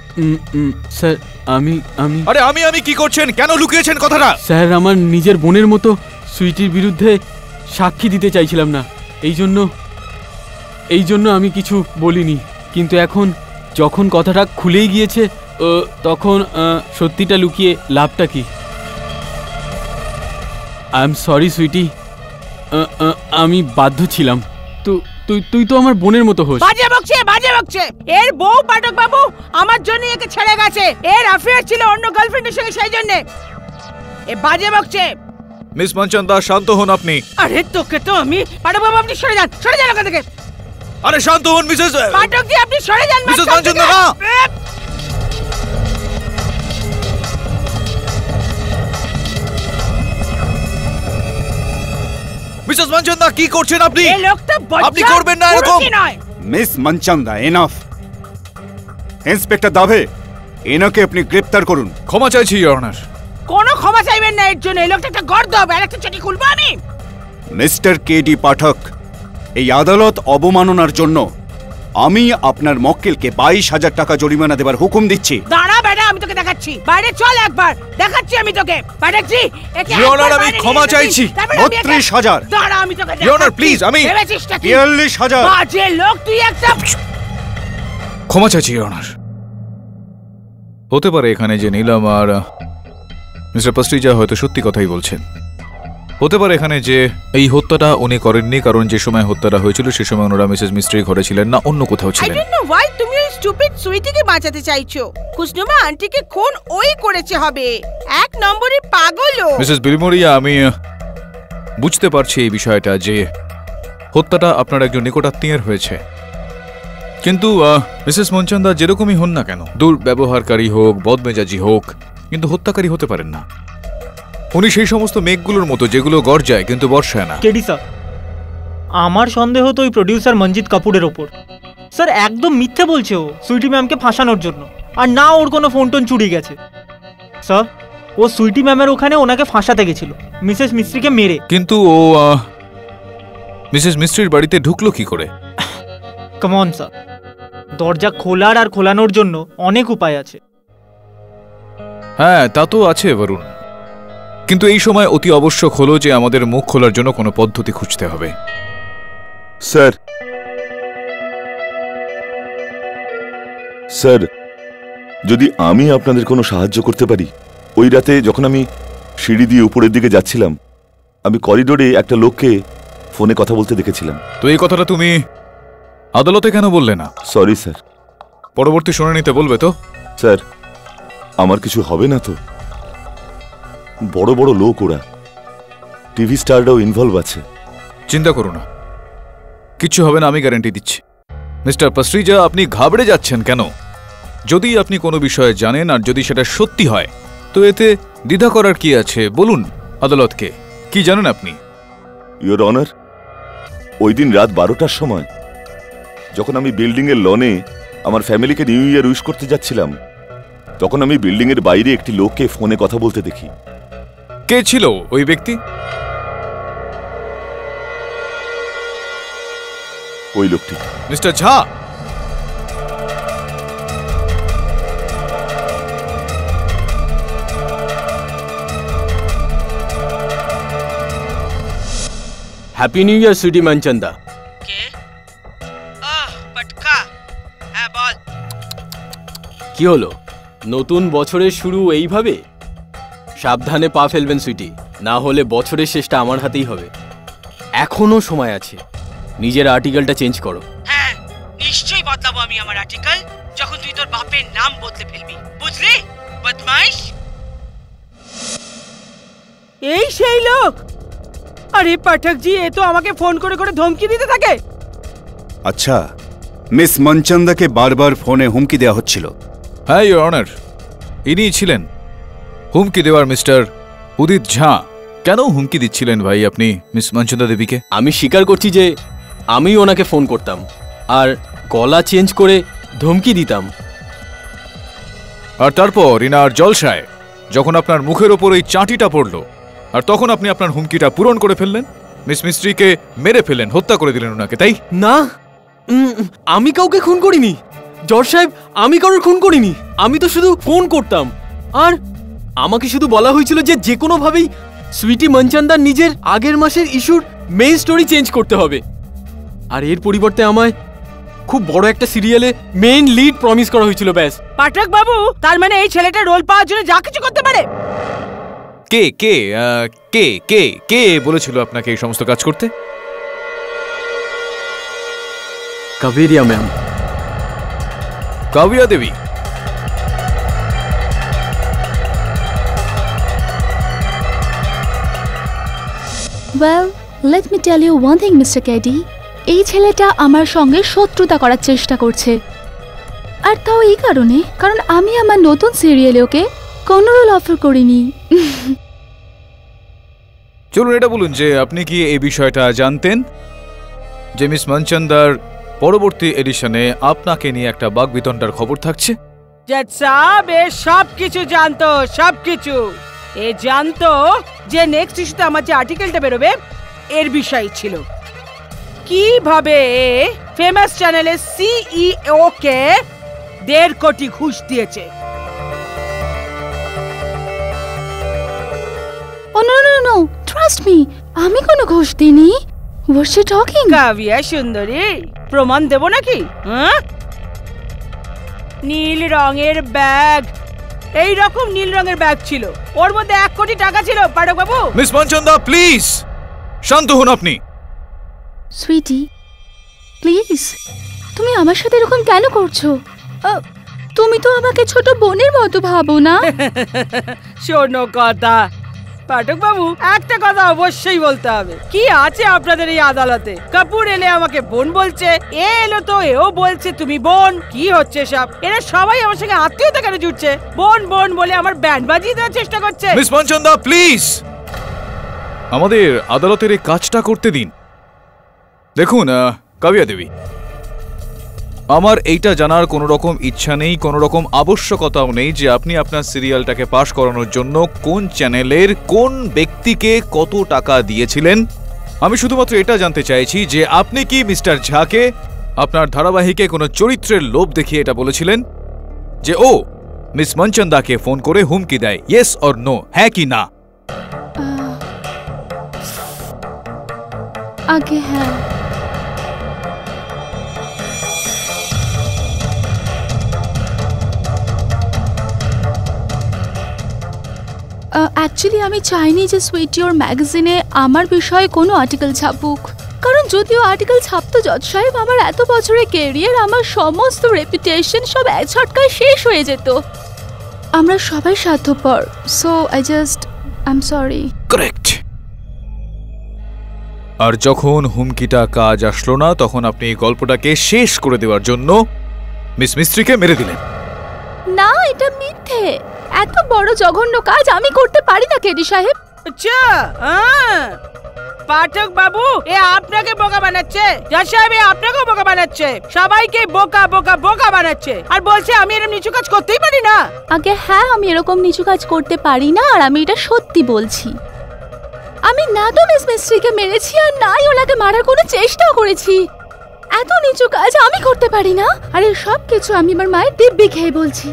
Speaker 2: স্যার,
Speaker 10: আরে আমি কি করছেন, কেন লুকিয়েছেন কথাটা?
Speaker 2: স্যার, আমার নিজের বোনের মতো সুইটির বিরুদ্ধে সাক্ষী দিতে চাইছিলাম না, এই জন্য আমি কিছু বলিনি। কিন্তু এখন যখন কথাটা খুলেই গিয়েছে তখন সত্যিটা লুকিয়ে লাভটা কি? আই এম সরি সুইটি, আমি বাধ্য ছিলাম। তুই তো আমার বোনের মতো হোস।
Speaker 1: বাজে বকছে। এর বউ পাঠক বাবু আমার জন্য একে ছেড়ে গেছে। এর অ্যাফেয়ার ছিল অন্য গার্লফ্রেন্ডের সঙ্গে, সেই জন্য এ বাজে বকছে।
Speaker 10: মিস মঞ্চন্দা, শান্ত হন আপনি।
Speaker 1: আরে তোকে তো আমি, পাঠক বাবু আপনি সরে যান ওখান থেকে।
Speaker 10: আরে শান্ত হন মিসেস
Speaker 1: পাঠক জি, আপনি সরে যান
Speaker 10: মিসেস মঞ্চন্দা। না, মিসেস মঞ্চন্দা, কি করছেন আপনি?
Speaker 1: এই লোকটা বজ্জাত,
Speaker 10: আপনি করবেন না এরকম।
Speaker 14: Miss Manchanda, enough. Inspector Dave, এনাকে আপনি গ্রেফতার করুন।
Speaker 10: ক্ষমা চাইছি ইওর অনার।
Speaker 1: কোনো ক্ষমা চাইবেন না এর জন্য। এই লোকটা একটা গর্দভ, আর একটা চটি খুলবো আমি।
Speaker 14: মিস্টার কেডি পাঠক, এই আদালত অবমাননার জন্য আমি আপনার মক্কেলকে 22,000 টাকা জরিমানা দেবার হুকুম দিচ্ছি।
Speaker 1: দাঁড়া বেটা, আমি তোকে দেখাচ্ছি। বাইরে চল একবার, দেখাচ্ছি আমি তোকে। পাঠক জি,
Speaker 10: ইওর অনার, আমি ক্ষমা চাইছি।
Speaker 14: 32,000।
Speaker 1: দাঁড়া, আমি তোকে
Speaker 10: ইওর অনার, প্লিজ, আমি
Speaker 14: 42,000।
Speaker 1: বাজে লোক তুই একটা।
Speaker 10: ক্ষমা চাইছি ইওর অনার। হতে পারে এখানে যে নীলম আর মিস্টার পস্ট্রিজা হয়তো সত্যি কথাই বলছেন। হতে পারে এখানে যে এই হত্যাটা উনি করেননি, কারণ যে সময় হত্যাটা হয়েছিল সে সময় ওনারা মিসেস মিস্ত্রির ঘরে ছিলেন না, অন্য কোথাও
Speaker 1: আই
Speaker 10: ছিলেন।
Speaker 1: ডোন্ট নো ওয়াই তুমি ওই স্টুপিড সুইটিকে বাঁচাতে চাইছো। খুশনুমা আন্টিকে খুন ওই করেছে হবে, এক নম্বরের পাগল ও।
Speaker 10: মিসেস বিলমোরিয়া, আমি বুঝতে পারছি এই বিষয়টা যে হত্যাটা আপনার একজন নিকটাত্মীয়ের হয়েছে, কিন্তু মিসেস মঞ্চন্দা যেরকমই হন না কেন, দুর্ব্যবহারকারী হোক, বদমেজাজি হোক, কিন্তু হত্যাকারী হতে পারেন না। উনি সেই সমস্ত মেঘগুলোর মতো যেগুলো গর্জায় কিন্তু বর্ষায় না।
Speaker 15: কেডি স্যার, আমার সন্দেহ তো ওই প্রডিউসার মঞ্জিত কাপুরের ওপর। স্যার, একদম মিথ্যে বলছে ও সুইটি ম্যামকে ফাঁসানোর জন্য, আর না ওর কোনো ফোন টোন চুরি গেছে। স্যার, ও সুইটি ম্যামের ওখানে ওনাকে ফাঁসাতে গেছিল মিসেস মিস্ত্রিকে মেরে।
Speaker 10: কিন্তু ও মিসেস মিস্ত্রির বাড়িতে ঢুকলো কি করে?
Speaker 15: কমন স্যার, দরজা খোলার আর খোলানোর জন্য অনেক উপায় আছে।
Speaker 10: হ্যাঁ, তা তো আছে বরুণ, কিন্তু এই সময় অতি আবশ্যক হলো যে আমাদের মুখ খোলার জন্য কোনো পদ্ধতি খুঁজতে হবে।
Speaker 9: স্যার, যদি আমি আপনাদের কোনো সাহায্য করতে পারি। ওই রাতে যখন আমি সিঁড়ি দিয়ে উপরের দিকে যাচ্ছিলাম, আমি করিডোরে একটা লোককে ফোনে কথা বলতে দেখেছিলাম।
Speaker 10: তো এই কথাটা তুমি আদালতে কেন বললে না?
Speaker 9: Sorry sir.
Speaker 10: পরবর্তী শুনানিতে বলবে তো?
Speaker 9: স্যার, আমার কিছু হবে না তো? বড় বড় লোক ওরা, টিভি স্টাররাও ইনভলভ আছে।
Speaker 10: চিন্তা করো না, কিচ্ছু হবে না, আমি গ্যারান্টি দিচ্ছি। মিস্টার পাস্ট্রিজা, আপনি ঘাবড়ে যাচ্ছেন কেন? যদি আপনি কোনো বিষয়ে জানেন আর যদি সেটা সত্যি হয়, তো এতে দ্বিধা করার কি আছে? বলুন আদালতকে, কি জানেন আপনি?
Speaker 9: ইওর অনার, ওই দিন রাত 12টার সময় যখন আমি বিল্ডিংয়ের লনে আমার ফ্যামিলিকে নিউ ইয়ার উইশ করতে যাচ্ছিলাম, তখন আমি বিল্ডিংয়ের বাইরে একটি লোককে ফোনে কথা বলতে দেখি।
Speaker 10: কে ছিল ওই ব্যক্তি?
Speaker 9: ওই লোকটি
Speaker 10: mister Jha.
Speaker 2: Happy new year Sweety Manchanda.
Speaker 1: হ্যাঁ বল।
Speaker 2: কি হলো, নতুন বছরের শুরু এইভাবে? সাবধানে পা ফেলবেন সুইটি, না হলে বছরের শেষটা আমার হাতেই হবে। এখনো সময় আছে, নিজের আর্টিকেলটা চেঞ্জ করো।
Speaker 1: হ্যাঁ নিশ্চয়ই বদলাবো আমি আমার আর্টিকেল, যখন তুই তোর বাপের নাম বদলে ফেলবি, বুঝলি বদমাইশ? এই সেই লোক? আরে পাঠক জি, এ তো আমাকে ফোন করে করে ধমকি দিতে থাকে।
Speaker 14: আচ্ছা, মিস মনচন্দাকে বারবার ফোনে হুমকি দেওয়া হচ্ছিল?
Speaker 10: হ্যাঁ ইওর অনার, ইনি ছিলেন হুমকি দেওয়ার মিস্টার উদিত ঝা। কেন হুমকি দিচ্ছিলেন ভাই আপনি মিস মনচন্দা দেবীকে?
Speaker 2: আমি স্বীকার করছি যে আমি ওনাকে ফোন করতাম আর গলা চেঞ্জ করে ধমকি দিতাম।
Speaker 10: আর তারপর ইনার জলসায় যখন আপনার মুখের ওপর এই চাঁটিটা পড়ল, আর তখন আপনি আপনার হুমকিটা পূরণ করে ফেললেন, মিস মিস্ত্রিকে মেরে ফেললেন, হত্যা করে দিলেন ওনাকে, তাই
Speaker 2: না? আমি কাউকে খুন করিনি জজ সাহেব, আমি কারোর খুন করিনি। আমি তো শুধু ফোন করতাম, আর আমাকে শুধু বলা হয়েছিল যে যে কোনো ভাবেই সুইটি মনচন্দার নিজের আগের মাসের ইস্যুর মেইন স্টোরি চেঞ্জ করতে হবে, আর এর পরিবর্তে আমায় খুব বড় একটা সিরিয়ালে মেইন লিড প্রমিস করা হয়েছিল। ব্যাস।
Speaker 1: পাঠক বাবু, তার মানে এই ছেলেটা রোল পাওয়ার জন্য যা কিছু করতে পারে?
Speaker 10: কে কে কে কে কে বলেছিল আপনাকে এই সমস্ত কাজ করতে?
Speaker 2: কাবেরিয়া ম্যাম।
Speaker 10: কাবিয়া দেবী?
Speaker 3: Well, let me tell you one thing mister KD, এই ছেলেটা আমার সঙ্গে শত্রুতা করার চেষ্টা করছে, আর তাও এই কারণে কারণ আমি আমার নতুন সিরিয়ালে ওকে কোনো রোল অফার করিনি।
Speaker 10: চলুন এটা বলুন যে আপনি কি এই বিষয়টা জানতেন যে মিস মনচন্দার পরবর্তী এডিশনে আপনাকে নিয়ে একটা বাগবিতণ্ডার খবর থাকছে?
Speaker 1: জজ সাহেব, এ সব কিছু জানতো, সব কিছু। এ জানতো যে নেক্সট ইস্যুতে আমার যে আর্টিকেলটা বেরোবে এর বিষয় ছিল কিভাবে ফেমাস চ্যানেলের সিইও কে 1.5 কোটি ঘুষ দিয়েছে।
Speaker 3: Oh no no no, trust me, আমি কোনো ঘুষ দিইনি। What's you talking?
Speaker 1: কাবিয়া সুন্দরী, প্রমাণ দেব নাকি? হ্যাঁ, নীল রঙের ব্যাগ, এই রকম নীল রঙের ব্যাগ ছিল, ওর মধ্যে 1 কোটি টাকা ছিল। পাঠক বাবু।
Speaker 10: মিস মনচন্দা প্লিজ শান্ত হন আপনি।
Speaker 3: সুইটি প্লিজ, তুমি আমার সাথে এরকম কেন করছো? তুমি তো আমাকে ছোট বোনের মতো ভাবো না?
Speaker 1: শোনো কথা পাঠক বাবু, একটা কথা অবশ্যই বলতে হবে। কি আছে আপনাদের এই আদালতে? কাপুর এলে আমাকে বোন বলছে, এ এলো তো এও বলছে তুমি বোন। কি হচ্ছে সব? এরা সবাই আমার সঙ্গে আত্মীয়তা কেন জুড়ছে? বোন বোন বলে আমার ব্যান্ড বাজিয়ে দেওয়ার চেষ্টা করছে।
Speaker 10: মিস মনচন্দা প্লিজ, আমাদের আদালতের এই কাজটা করতে দিন। দেখুন কাবিয়া দেবী, আমার এইটা জানার কোনো রকম ইচ্ছা নেই, কোনো রকম আবশ্যকতাও নেই যে আপনি আপনার সিরিয়ালটাকে পাশ করানোর জন্য কোন চ্যানেলের কোন ব্যক্তিকে কত টাকা দিয়েছিলেন। আমি শুধুমাত্র এটা জানতে চাইছি যে আপনি কি মিস্টার ঝাকে আপনার ধারাবাহিকে কোনো চরিত্রের লোভ দেখিয়ে এটা বলেছিলেন যে ও মিস মনচন্দাকে ফোন করে হুমকি দেয়? ইয়েস অর নো, হ্যাঁ কি না?
Speaker 3: আগে হ্যাঁ। অ্যাকচুয়ালি আমি চাইনি যে সুইটি ওর ম্যাগাজিনে আমার বিষয়ে কোনো আর্টিকেল ছাপুক, কারণ যদিও আর্টিকেল ছাপতো জজ সাহেব, আমার এত বছরের ক্যারিয়ার, আমার সমস্ত রেপুটেশন সব এক ঝটকায় শেষ হয়ে যেত। আমরা সবাই স্বার্থপর, so I just I am sorry.
Speaker 10: Correct. আর যখন হুমকিটা কাজ আসলো না তখন আপনি এই গল্পটাকে শেষ করে দেওয়ার জন্য মিস মিস্ত্রিকে মেরে দিলেন।
Speaker 3: না, এটা মিথ্যে। এত বড় জঘন্য কাজ আমি করতে পারি না কেডি সাহেব।
Speaker 1: আচ্ছা, পাঠক বাবু এ আপনাকে বোকা বানাচ্ছে, জজ সাহেব এ আপনাকেও বোকা বানাচ্ছে, সবাইকে বোকা বোকা বোকা বানাচ্ছে আর বলছে আমি এরকম নিচু কাজ করতেই পারি না।
Speaker 3: আগে হ্যাঁ, আমি এরকম নিচু কাজ করতে পারি না আর আমি এটা সত্যি বলছি। আমি না তো মিস মিস্ত্রিকে মেরেছি আর নাই ওনাকে মারার কোনো চেষ্টাও করেছি। এত নিচু কাজ আমি করতে পারি না। আর এই সব কিছু আমি আমার মায়ের দিব্যি খেয়ে বলছি।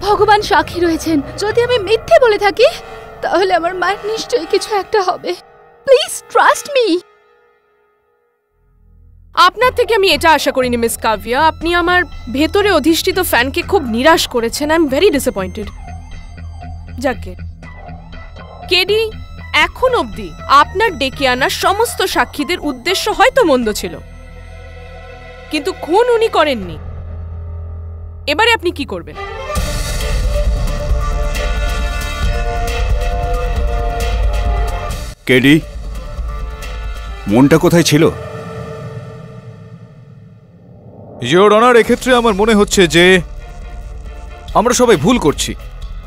Speaker 3: ভগবান সাক্ষী রয়েছেন, যদি আমি মিথ্যে বলে থাকি তাহলে আমার মায়ের নিশ্চয়ই কিছু একটা হবে। Please trust me.
Speaker 11: আপনার থেকে আমি এটা আশা করিনি মিস কাভিয়া। আপনি আমার ভেতরে অধিষ্ঠিত ফ্যানকে খুব নিরাশ করেছেন। I am very disappointed. যাকে কেডি, এখন অবধি আপনার ডেকে আনা সমস্ত সাক্ষীদের উদ্দেশ্য হয়তো মন্দ ছিল, কিন্তু খুন উনি করেননি। এবারে আপনি কি করবেন?
Speaker 14: কেডি, মনটা কোথায় ছিল?
Speaker 10: ইয়োর অনার, এক্ষেত্রে আমার মনে হচ্ছে যে আমরা সবাই ভুল করছি।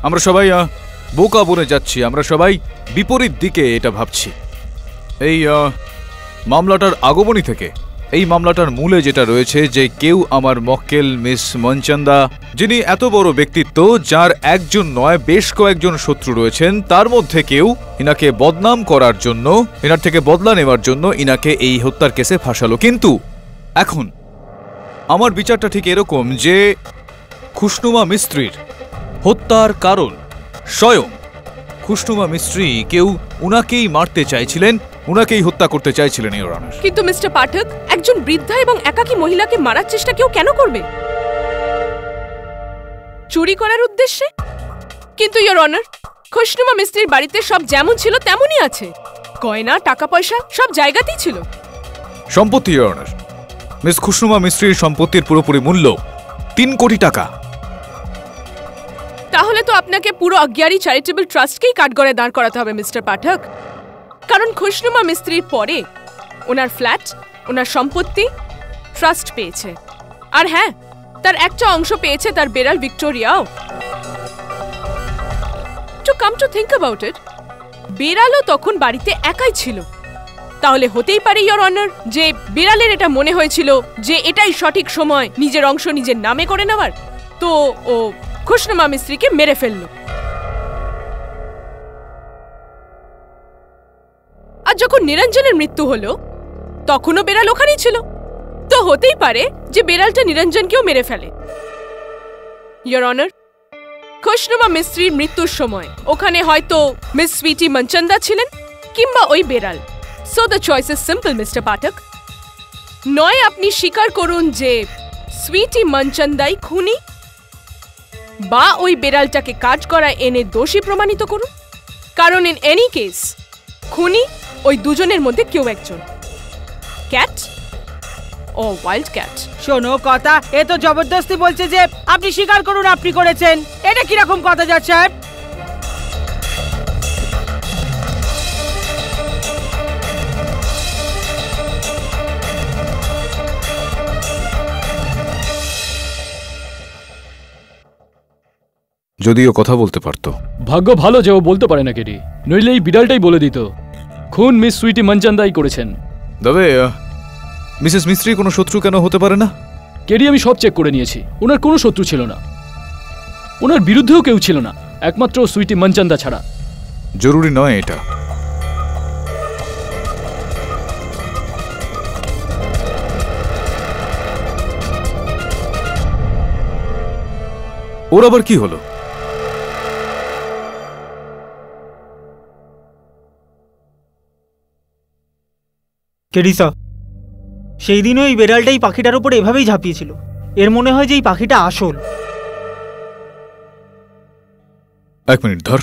Speaker 10: আমরা সবাই বোকা বনে যাচ্ছি। আমরা সবাই বিপরীত দিকে এটা ভাবছি। এই মামলাটার আগমনী থেকে এই মামলাটার মূলে যেটা রয়েছে যে কেউ আমার মক্কেল মিস মনচন্দা, যিনি এত বড় ব্যক্তিত্ব যার একজন নয় বেশ কয়েকজন শত্রু রয়েছেন, তার মধ্যে কেউ ইনাকে বদনাম করার জন্য, ইনার থেকে বদলা নেওয়ার জন্য ইনাকে এই হত্যার কেসে ফাঁসালো। কিন্তু এখন আমার বিচারটা ঠিক এরকম যে খুশনুমা মিস্ত্রির হত্যার কারণ স্বয়ং খুশনুমা মিস্ত্রি কেউ উনাকেই মারতে চাইছিলেন, উনাকেই হত্যা করতে চাইছিলেন ইওর অনার।
Speaker 11: কিন্তু মিস্টার পাঠক, একজন বৃদ্ধা এবং একাকী মহিলাকে মারার চেষ্টা কেউ কেন করবে? চুরি করার উদ্দেশ্যে? কিন্তু ইওর অনার, খুশনুমা মিস্ত্রির বাড়িতে সব যেমন ছিল তেমনই আছে। গয়না, টাকা পয়সা সব জায়গাতেই ছিল।
Speaker 10: সম্পত্তি ইওর অনার, মিস খুশনুমা মিস্ত্রির সম্পত্তির পুরোপুরি মূল্য 3 কোটি টাকা।
Speaker 11: তাহলে তো আপনাকে পুরো অজ্ঞারি চ্যারিটেবল ট্রাস্টকেই কাঠগড়ায় দাঁড় করাতে হবে মিস্টার পাঠক। কারণ খুশনুমা মিস্ত্রির পরে ওনার ফ্ল্যাট, ওনার সম্পত্তি ট্রাস্ট পেয়েছে। আর হ্যাঁ, তার একটা অংশ পেয়েছে তার বেড়াল ভিক্টোরিয়াও। To come to think about it, বেড়ালও তখন বাড়িতে একাই ছিল। তাহলে হতেই পারে ইওর অনার যে বিড়ালের এটা মনে হয়েছিল যে এটাই সঠিক সময় নিজের অংশ নিজের নামে করে নেওয়ার, তো ও খুশনুমা মিস্ত্রিকে মেরে ফেলল। আর যখন নিরঞ্জনের মৃত্যু হলো তখনও বেড়াল ওখানেই ছিল। তো হতেই পারে যে বেড়ালটা নিরঞ্জনকেও মেরে ফেলে। ইওর অনার, খুশনুমা মিস্ত্রির মৃত্যুর সময় ওখানে হয়তো মিস সুইটি মনচন্দা ছিলেন কিংবা ওই বেড়াল। So the choice is simple mister Pathak. নয় আপনি স্বীকার করুন যে সুইটি মনচন্দাই খুনি, বা ওই বেড়ালটাকে কাঠগড়ায় এনে দোষী প্রমাণিত করুন। কারণ ইন এনি কেস খুনি ওই দুজনের মধ্যে কেউ একজন, ক্যাট ও ওয়াইল্ড ক্যাট।
Speaker 1: শোনো কথা, এ তো জবরদস্তি বলছে যে আপনি স্বীকার করুন আপনি করেছেন। এটা কিরকম কথা জজ সাহেব?
Speaker 10: যদিও কথা বলতে পারতো।
Speaker 5: ভাগ্য ভালো যে ও বলতে পারে না কেডি, নইলে এই বিড়ালটাই বলে দিত খুন মিস সুইটি মনচন্দাই করেছেন।
Speaker 10: তবে মিসেস মিস্ত্রি কোনো শত্রু কেন হতে পারে না?
Speaker 5: কেডি, আমি সব চেক করে নিয়েছি, ওনার কোনো শত্রু ছিল না, ওনার বিরুদ্ধেও কেউ ছিল না, একমাত্র সুইটি মনচন্দা ছাড়া।
Speaker 10: জরুরি নয় এটা। ওর আবার কি হলো?
Speaker 15: কেডিসা, সেই দিনও এই বেড়ালটা এই পাখিটার উপর এভাবেই ঝাঁপিয়েছিল। এর মনে হয় যে এই পাখিটা আসল।
Speaker 10: 1 মিনিট ধর।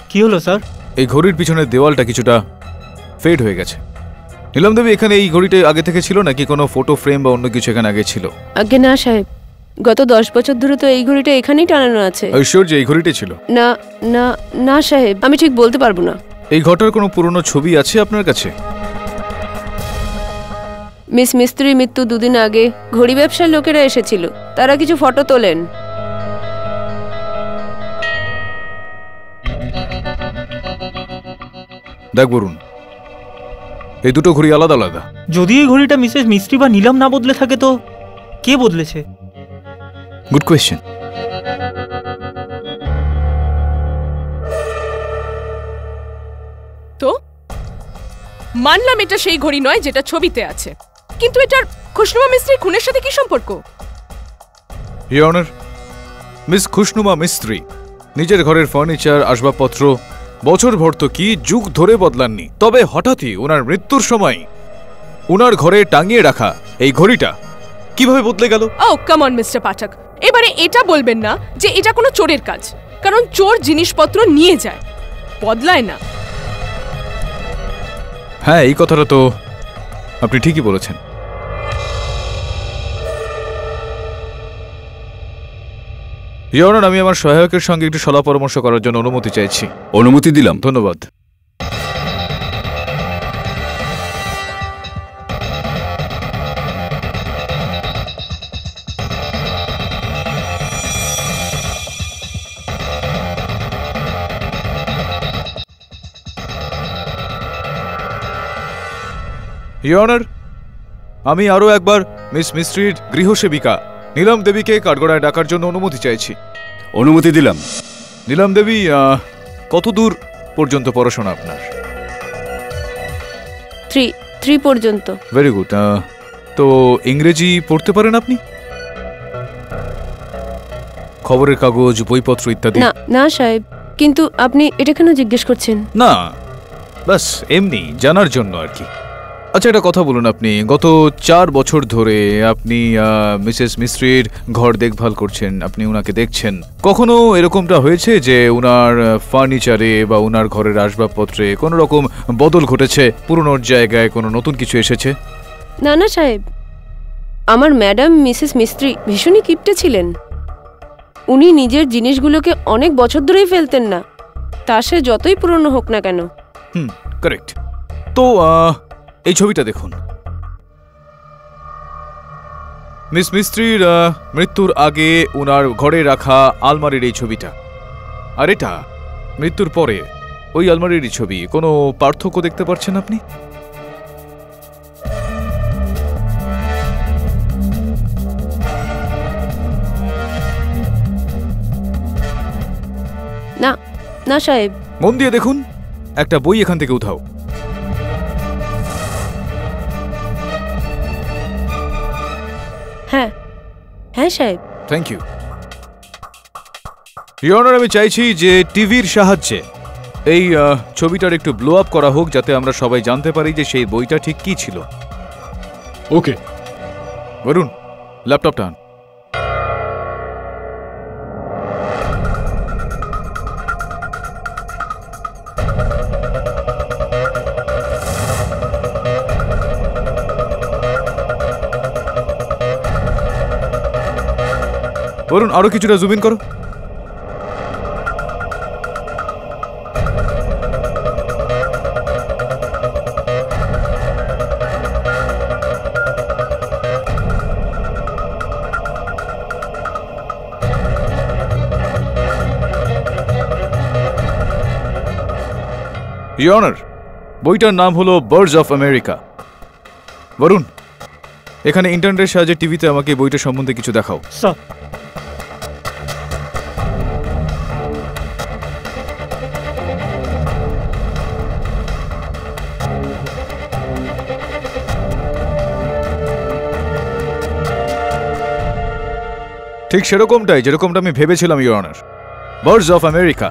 Speaker 15: কি হলো স্যার?
Speaker 10: এই ঘড়ির পিছনের দেওয়ালটা কিছুটা ফেড হয়ে গেছে। নীলম দেবী, এখানে এই ঘড়িটা আগে থেকে ছিল নাকি কোনো ফটো ফ্রেম বা অন্য কিছু এখানে আগে ছিল?
Speaker 13: আগে না সাহেব, গত 10 বছর ধরে তো এই ঘড়িটা এখানেই টানানো আছে।
Speaker 10: শিওর যে এই ঘড়িটাই ছিল?
Speaker 13: না না না সাহেব, আমি ঠিক বলতে পারবো না।
Speaker 10: এই ঘটার কোনো পুরনো ছবি আছে আপনার কাছে?
Speaker 13: মিস মিস্ত্রির মৃত্যু 2 দিন আগে ঘড়ি ব্যবসার লোকেরা এসেছিল, তারা কিছু ফটো তোলেন।
Speaker 10: দেখ বরুণ, এই দুটো ঘড়ি আলাদা আলাদা।
Speaker 15: যদি এই ঘড়িটা মিসেস মিস্ত্রি বা নীলম না বদলে থাকে তো কে বদলেছে?
Speaker 10: Good question.
Speaker 11: তো মানলাম এটা সেই ঘড়ি নয় যেটা ছবিতে আছে, কিন্তু এটার খুশনুমা মিস্ত্রির খুনের সাথে কি সম্পর্ক?
Speaker 10: ইওর অনার, মিস খুশনুমা মিস্ত্রি নিজের ঘরের ফার্নিচার, আসবাবপত্র বছরভর তো কি যুগ ধরে বদলাননি, তবে হঠাৎই ওনার মৃত্যুর সময় ওনার ঘরে টাঙিয়ে রাখা এই ঘড়িটা কিভাবে বদলে গেল?
Speaker 11: ও কাম অন মিস্টার পাঠক, এবারে এটা বলবেন না যে এটা কোনো চোরের কাজ, কারণ চোর জিনিসপত্র নিয়ে যায়, বদলায় না।
Speaker 10: হ্যাঁ, এই কথাটা তো আপনি ঠিকই বলেছেন। ইওর অনার, আমি আমার সহায়কের সঙ্গে একটু সলা পরামর্শ করার জন্য অনুমতি চাইছি।
Speaker 14: অনুমতি দিলাম।
Speaker 10: ধন্যবাদ। ইওর অনার, আমি আরও একবার মিস মিস্ত্রির গৃহসেবিকা নীলম দেবীকে কাঠগড়ায় ডাকার জন্য অনুমতি চাইছি।
Speaker 14: অনুমতি দিলাম।
Speaker 10: নীলম দেবী, কত দূর পর্যন্ত পড়াশোনা আপনার?
Speaker 13: 3 পর্যন্ত।
Speaker 10: Very good. তো ইংরেজি পড়তে পারেন আপনি? খবরের কাগজ, বইপত্র ইত্যাদি?
Speaker 13: না না সাহেব, কিন্তু আপনি এটা কেন জিজ্ঞেস করছেন?
Speaker 10: না, বাস এমনি জানার জন্য আর কি। আচ্ছা, একটা কথা বলুন, আপনি গত 4 বছর ধরে আপনি মিসেস মিস্ত্রির ঘর দেখভাল করছেন, আপনি উনাকে দেখছেন, কখনো এরকমটা হয়েছে যে উনার ফার্নিচারে বা উনার ঘরের আসবাবপত্রে কোনো রকম বদল ঘটেছে, পুরনোর জায়গায় কোনো নতুন কিছু এসেছে?
Speaker 13: না না সাহেব, আমার ম্যাডাম মিসেস মিস্ত্রি ভীষণই কিপটে ছিলেন। উনি নিজের জিনিসগুলোকে অনেক বছর ধরেই ফেলতেন না, তা সে যতই পুরনো হোক না কেন।
Speaker 10: কারেক্ট। তো এই ছবিটা দেখুন, মিস মিস্ত্রির মৃত্যুর আগে উনার ঘরে রাখা আলমারির এই ছবিটা, আর এটা মৃত্যুর পরে ওই আলমারির ছবি। কোনো পার্থক্য দেখতে পাচ্ছেন আপনি?
Speaker 13: না না সাহেব।
Speaker 10: মন দিয়ে দেখুন, একটা বই এখান থেকে উঠাও।
Speaker 13: হ্যাঁ হ্যাঁ সাহেব।
Speaker 10: Thank you. ইওর অনার, আমি চাইছি যে টিভির সাহায্যে এই ছবিটার একটু ব্লো আপ করা হোক, যাতে আমরা সবাই জানতে পারি যে সেই বইটা ঠিক কি ছিল।
Speaker 2: ওকে
Speaker 10: বরুণ, ল্যাপটপটা আন। বরুণ, আরো কিছুটা জুম ইন করো। ইওর অনার, বইটার নাম হলো বার্ডস অফ আমেরিকা। বরুণ, এখানে ইন্টারনেটের সাহায্যে টিভিতে আমাকে বইটা সম্বন্ধে কিছু দেখাও।
Speaker 15: স্যার।
Speaker 10: ঠিক সেরকমটাই যেরকমটা আমি ভেবেছিলাম your honour. Birds of America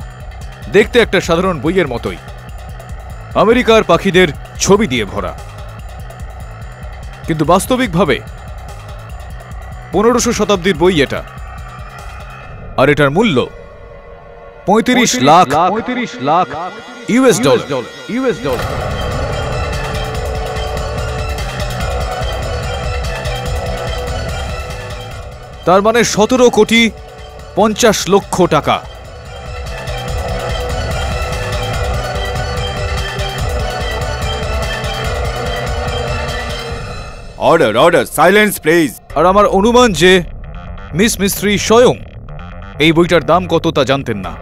Speaker 10: দেখতে একটা সাধারণ বইয়ের মতোই, আমেরিকার পাখিদের ছবি দিয়ে ভরা, কিন্তু বাস্তবিকভাবে 1500 শতাব্দীর বই এটা, আর এটার মূল্য 35 লাখ ইউএস ডলার। তার মানে 17,50,00,000 টাকা।
Speaker 14: Order order, silence please.
Speaker 10: আর আমার অনুমান যে মিস মিস্ত্রি স্বয়ং এই বইটার দাম কত তা জানতেন না,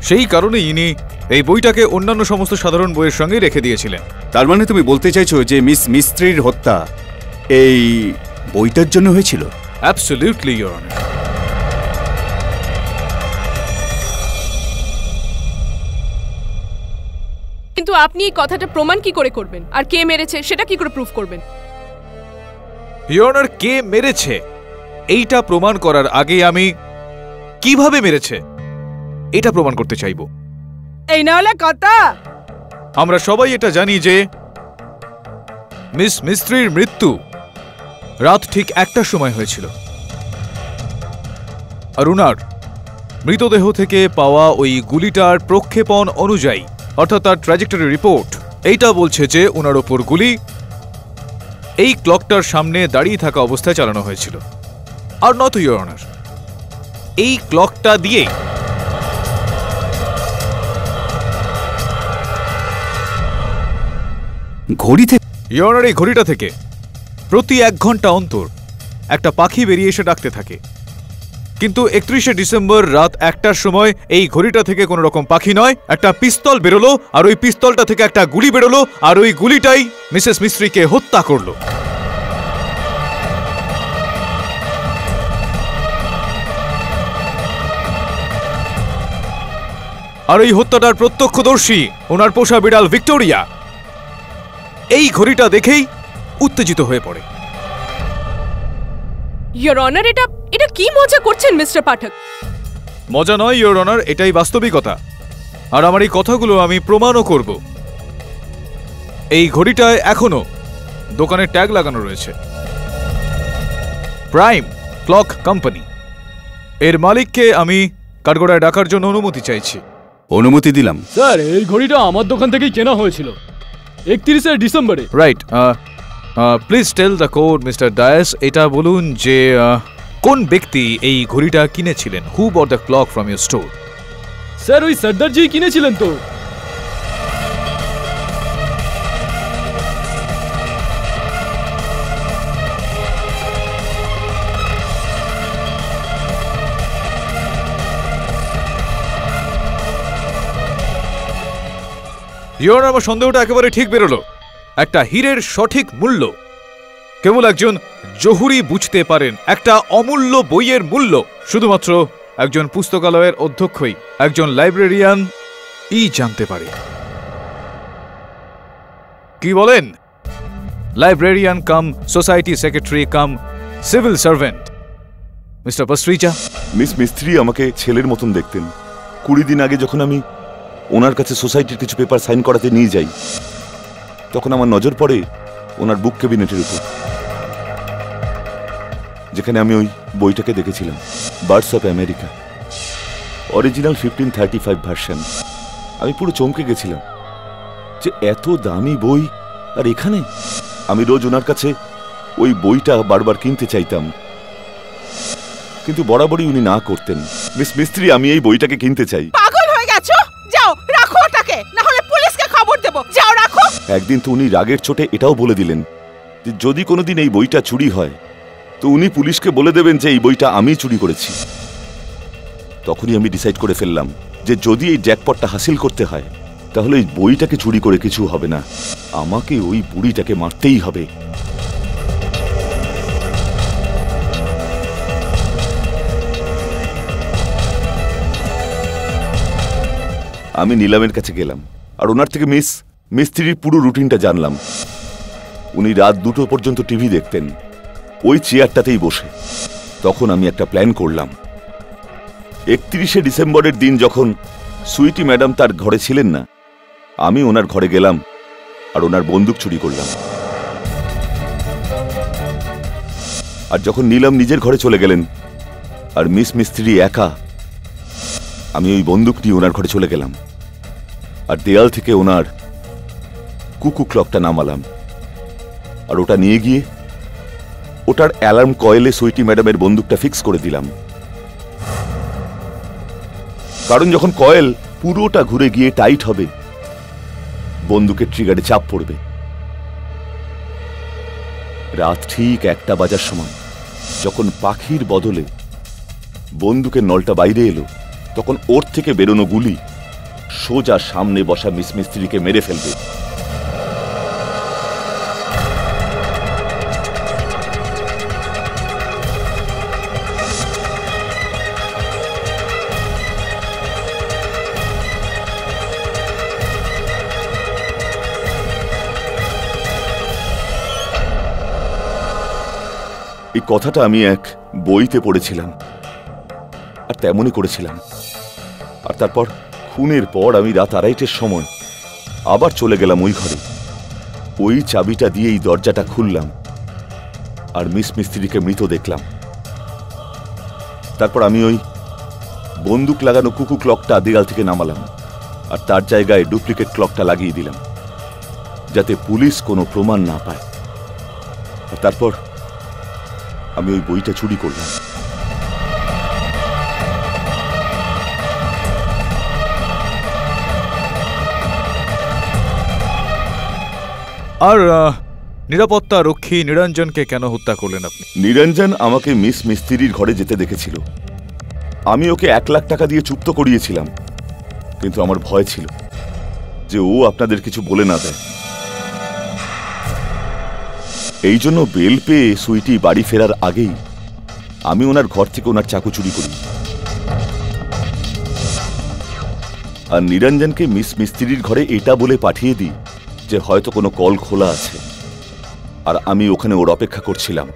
Speaker 10: সেই কারণে ইনি এই বইটাকে অন্যান্য সমস্ত সাধারণ বইয়ের সঙ্গে রেখে দিয়েছিলেন।
Speaker 14: তার মানে তুমি বলতে চাইছো যে মিস মিস্ত্রির হত্যা এই বইটার জন্য হয়েছিল?
Speaker 10: Absolutely your honour.
Speaker 11: কিন্তু আপনি এই কথাটা প্রমাণ কি করে করবেন, আর কে মেরেছে সেটা কি করে প্রুফ করবেন?
Speaker 10: ইওর অনার, কে মেরেছে এইটা প্রমাণ করার আগে আমি কিভাবে মেরেছে এটা প্রমাণ করতে চাইব।
Speaker 1: এই না হলে কথা।
Speaker 10: আমরা সবাই এটা জানি যে মিস মিস্ত্রির মৃত্যু রাত ঠিক 1টার সময় হয়েছিল, আর উনার মৃতদেহ থেকে পাওয়া ওই গুলিটার প্রক্ষেপণ অনুযায়ী, অর্থাৎ তার ট্র্যাজেক্টরি রিপোর্ট এইটা বলছে যে উনার ওপর গুলি এই ক্লকটার সামনে দাঁড়িয়ে থাকা অবস্থায় চালানো হয়েছিল। আর নট ইওর অনার, এই ক্লকটা দিয়েই
Speaker 14: ঘড়ি থেকে
Speaker 10: ইওর অনার, এই ঘড়িটা থেকে প্রতি 1 ঘন্টা অন্তর একটা পাখি বেরিয়ে এসে ডাকতে থাকে, কিন্তু 31শে ডিসেম্বর রাত 1টার সময় এই ঘড়িটা থেকে কোনো রকম পাখি নয়, একটা পিস্তল বেরোলো, আর ওই পিস্তলটা থেকে একটা গুলি বেরোলো, আর ওই গুলিটাই মিসেস মিস্ত্রিকে হত্যা করলো। আর এই হত্যাটার প্রত্যক্ষদর্শী ওনার পোষা বিড়াল ভিক্টোরিয়া এই ঘড়িটা দেখেই উত্তেজিত হয়ে পড়ে।
Speaker 11: ইওর অনার, এটা কি মজা করছেন মিস্টার পাঠক?
Speaker 10: মজা নয় ইওর অনার, এটাই বাস্তবিকতা, আর আমার এই কথাগুলো আমি প্রমাণও করব। এই ঘড়িটায় এখনো দোকানে ট্যাগ লাগানো রয়েছে, প্রাইম ক্লক কোম্পানি। এর মালিককে আমি কাঠগড়ায় ডাকার জন্য অনুমতি চাইছি।
Speaker 14: অনুমতি দিলাম।
Speaker 5: স্যার, এই ঘড়িটা আমার দোকান থেকেই কেনা হয়েছিল 31শে ডিসেম্বরে।
Speaker 10: Right, please tell the code mister Dias. এটা বলুন যে কোন ব্যক্তি এই ঘড়িটা কিনেছিলেন? Who bought the clock from your store?
Speaker 5: Sir, ওই সর্দারজি কিনেছিলেন তো।
Speaker 10: ইওর অনার, আমার সন্দেহটা একেবারে ঠিক বেরোলো। একটা হীরের সঠিক মূল্য কেবল একজন জহুরি বুঝতে পারেন। একটা অমূল্য বইয়ের মূল্য শুধুমাত্র একজন পুস্তকালয়ের অধ্যক্ষই, একজন লাইব্রেরিয়ান জানতে পারে। কি বলেন? লাইব্রেরিয়ান কাম সোসাইটি সেক্রেটারি কাম সিভিল সার্ভেন্ট মিস্টার পাস্ট্রিচা।
Speaker 9: মিস মিস্ত্রি আমাকে ছেলের মতন দেখতেন। 20 দিন আগে যখন আমি ওনার কাছে সোসাইটির কিছু পেপার সাইন করাতে নিয়ে যাই, তখন আমার নজর পড়ে ওনার বুক ক্যাবিনেটের উপর, যেখানে আমি ওই বইটাকে দেখেছিলাম, birds of America, original 1535 version. আমি পুরো চমকে গেছিলাম যে এত দামি বই, আর এখানে আমি রোজ ওনার কাছে ওই বইটা বারবার কিনতে চাইতাম, কিন্তু বরাবরই উনি না করতেন। মিস মিস্ত্রি, আমি এই বইটাকে কিনতে চাই।
Speaker 1: পাগল হয়ে গেছো? যাও রাখো ওটাকে, না হলে পুলিশকে খবর দেব। যাও রাখো।
Speaker 9: একদিন তো উনি রাগের চোটে এটাও বলে দিলেন যে যদি কোনোদিন এই বইটা চুরি হয় তো উনি পুলিশকে বলে দেবেন যে এই বইটা আমি চুরি করেছি। তখনই আমি ডিসাইড করে ফেললাম যে যদি এই জ্যাকপটটা হাসিল করতে হয় তাহলে এই বইটাকে চুরি করে কিছু হবে না, আমাকে ওই বুড়িটাকে মারতেই হবে। আমি নিলামের কাছে গেলাম আর ওনার থেকে মিস্ত্রির পুরো রুটিনটা জানলাম। উনি রাত 2টো পর্যন্ত টিভি দেখতেন ওই চেয়ারটাতেই বসে। তখন আমি একটা প্ল্যান করলাম। 31শে ডিসেম্বরের দিন যখন সুইটি ম্যাডাম তার ঘরে ছিলেন না, আমি ওনার ঘরে গেলাম আর ওনার বন্দুক চুরি করলাম। আর যখন নীলম নিজের ঘরে চলে গেলেন আর মিস মিস্ত্রি একা, আমি ওই বন্দুক নিয়ে ওনার ঘরে চলে গেলাম আর দেয়াল থেকে ওনার কুকু ক্লকটা নামালাম আর ওটা নিয়ে গিয়ে ওটার অ্যালার্ম কয়েলে সুইটি ম্যাডামের বন্দুকটা ফিক্স করে দিলাম, কারণ যখন কয়েল পুরোটা ঘুরে গিয়ে টাইট হবে বন্দুকের ট্রিগারে চাপ পড়বে। রাত ঠিক 1টা বাজার সময় যখন পাখির বদলে বন্দুকের নলটা বাইরে এলো, তখন ওর থেকে বেরোনো গুলি সোজা সামনে বসা মিস মিস্ত্রিকে মেরে ফেলবে। এই কথাটা আমি এক বইতে পড়েছিলাম আর তেমনই করেছিলাম। আর তারপর খুনের পর আমি রাত 2:30টার সময় আবার চলে গেলাম ওই ঘরে। ওই চাবিটা দিয়ে এই দরজাটা খুললাম আর মিস মিস্ত্রিকে মৃত দেখলাম। তারপর আমি ওই বন্দুক লাগানো কুকু ক্লকটা দেয়াল থেকে নামালাম আর তার জায়গায় ডুপ্লিকেট ক্লকটা লাগিয়ে দিলাম, যাতে পুলিশ কোনো প্রমাণ না পায়। আর তারপর আমি ওই বইটা চুরি করলাম।
Speaker 10: আর নিরাপত্তা রক্ষী নিরঞ্জনকে কেন হত্যা করলেন আপনি?
Speaker 9: নিরঞ্জন আমাকে মিস মিস্ত্রির ঘরে যেতে দেখেছিল। আমি ওকে 1 লাখ টাকা দিয়ে চুপ তো করিয়েছিলাম, কিন্তু আমার ভয় ছিল যে ও আপনাদের কিছু বলে না দেয়। এই জন্য বেল পেয়ে সুইটি বাড়ি ফেরার আগেই আমি ওনার ঘর থেকে ওনার চাকু চুরি করি আর নিরঞ্জনকে মিস মিস্ত্রির ঘরে এটা বলে পাঠিয়ে দিই যে হয়তো কোনো কল খোলা আছে। আর আমি ওখানে ওর অপেক্ষা করছিলাম।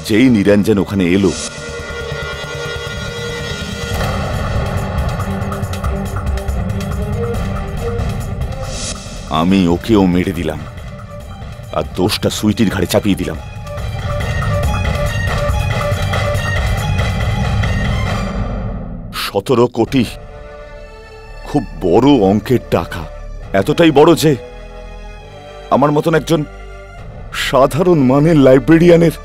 Speaker 9: যেই নিরঞ্জন ওখানে এলো, আমি ওকেও মেরে দিলাম আর দোষটা সুইটির ঘাড়ে চাপিয়ে দিলাম। 17 কোটি, খুব বড় অঙ্কের টাকা। এতটাই বড় যে আমার মতন একজন সাধারণ মানের লাইব্রেরিয়ানের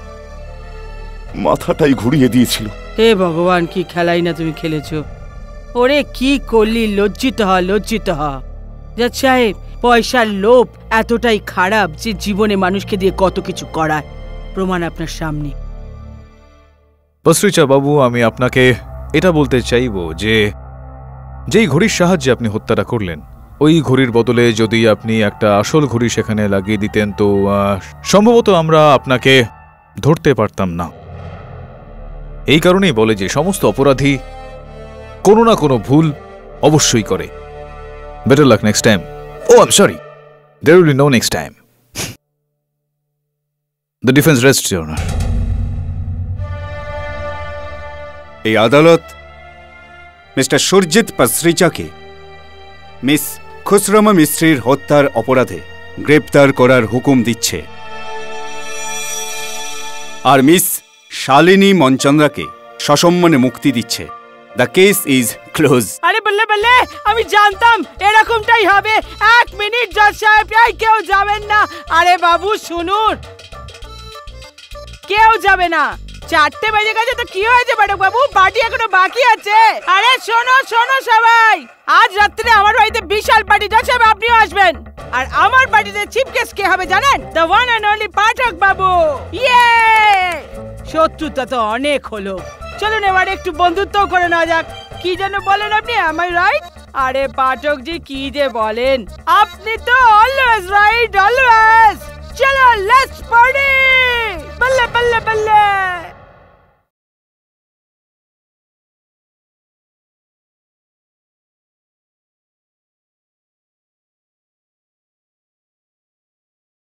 Speaker 9: মাথাটাই ঘুরিয়ে দিয়েছিল।
Speaker 12: হে ভগবান, কি খেলাই না তুমি খেলেছো। ওরে কি করলি, লজ্জিত হ, লজ্জিত হ। জজ সাহেব, পয়সার লোভ এতটাই খারাপ যে জীবনে মানুষকে দিয়ে কত কিছু করায়। প্রমাণ আপনার সামনে।
Speaker 10: বসরিচা বাবু, আমি আপনাকে এটা বলতে চাইব যে যেই ঘড়ির সাহায্যে আপনি হত্যাটা করলেন, ওই ঘড়ির বদলে যদি আপনি একটা আসল ঘড়ি সেখানে লাগিয়ে দিতেন তো সম্ভবত আমরা আপনাকে ধরতে পারতাম না। এই কারণেই বলে যে সমস্ত অপরাধী কোনো না কোনো ভুল অবশ্যই করে। Better luck next time. Oh I am sorry, there will be no next time. The defence rests your honour.
Speaker 14: এই আদালত মিস্টার সুরজিৎ পাসরিচাকে মিস খুসরমা মিস্ত্রির হত্যার অপরাধে গ্রেপ্তার করার হুকুম দিচ্ছে আর মিস শালিনী মনচন্দ্রাকে সসম্মানে মুক্তি দিচ্ছে। The case is close.
Speaker 12: আরে বল্লে বল্লে, আমি জানতাম এরকমটাই হবে। 1 মিনিট জজ সাহেব, কেউ যাবেন না। আরে বাবু শুনুন, কেউ যাবে না। 4টে বেজে গেছে তো কি হয়েছে ম্যাডাম বাবু, পার্টি এখনো বাকি আছে। আরে শোনো শোনো সবাই, আজ রাত্রে আমার বাড়িতে বিশাল পার্টি। জজ সাহেব আপনিও আসবেন। আর আমার পার্টিতে চিফ গেস্ট কে হবে জানেন? দ্য ওয়ান এন্ড অনলি পাঠক বাবু। ইয়ে, শত্রুতা তো অনেক হলো, চলুন এবার একটু বন্ধুত্ব করে নেওয়া যাক। কি যেন বলেন আপনি, am I right? আরে পাঠক জি কি যে বলেন, আপনি তো অলওয়েজ রাইট, অলওয়েজ। চলো লেটস পার্টি, বল্লে বল্লে বল্লে।